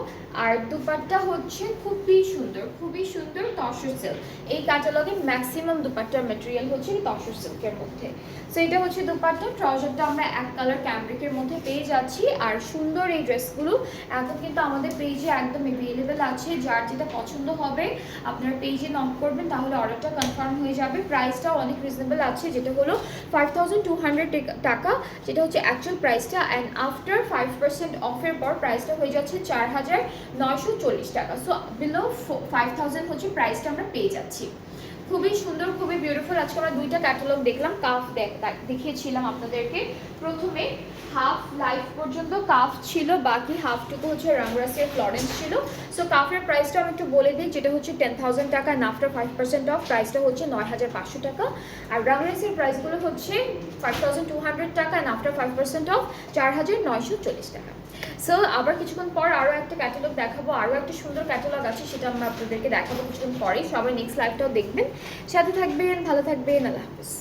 আর দুপাট্টা হচ্ছে খুবই সুন্দর তসর সিল্ক। এই ক্যাটালগের ম্যাক্সিমাম দুপাট্টার ম্যাটেরিয়াল হচ্ছে তসর সিল্কের মধ্যে। সো এটা হচ্ছে দুপাট্টা, ট্রাউজারটা আমরা এক কালার ক্যামব্রিকের মধ্যে পেয়ে যাচ্ছি। আর সুন্দর এই ড্রেসগুলো এখন কিন্তু আমাদের পেজে একদম অ্যাভেলেবেল আছে, যার যেটা পছন্দ হবে আপনার পেজে নক করবেন, তাহলে অর্ডারটা কনফার্ম হয়ে যাবে। প্রাইসটাও অনেক রিজনেবল আছে, যেটা হলো 5,200 টাকা, যেটা হচ্ছে অ্যাকচুয়াল প্রাইসটা। অ্যান্ড আফটার 5% অফের পর প্রাইসটা হয়ে যাচ্ছে 4,940 টাকা। সো বিলো 5,000 হচ্ছে প্রাইসটা আমরা পেয়ে যাচ্ছি। খুবই সুন্দর, খুবই বিউটিফুল। আজকে আমরা দুইটা ক্যাটালগ দেখলাম, কাফ দেখিয়েছিলাম আপনাদেরকে। প্রথমে হাফ লাইফ পর্যন্ত কাফ ছিল, বাকি হাফটুকু হচ্ছে রামরাসের ফ্লোরেন্স ছিল। সো কাফের প্রাইসটা আমি একটু বলে দিই, যেটা হচ্ছে 10,000 টাকা, অ্যান্ড আফটার 5% অফ প্রাইসটা হচ্ছে 9,500 টাকা। আর রামরাসের প্রাইসগুলো হচ্ছে 5,200 টাকা, অ্যান্ড আফটার 5% অফ 4,940 টাকা। সো আবার কিছুক্ষণ পর আরও একটা ক্যাটালগ দেখাবো, আরও একটা সুন্দর ক্যাটালগ আছে, সেটা আমরা আপনাদেরকে দেখাবো কিছুক্ষণ পরেই। সবাই নেক্সট লাইভটাও দেখবেন, সাথে থাকবেন, ভালো থাকবেন, আল্লাহ হাফিজ।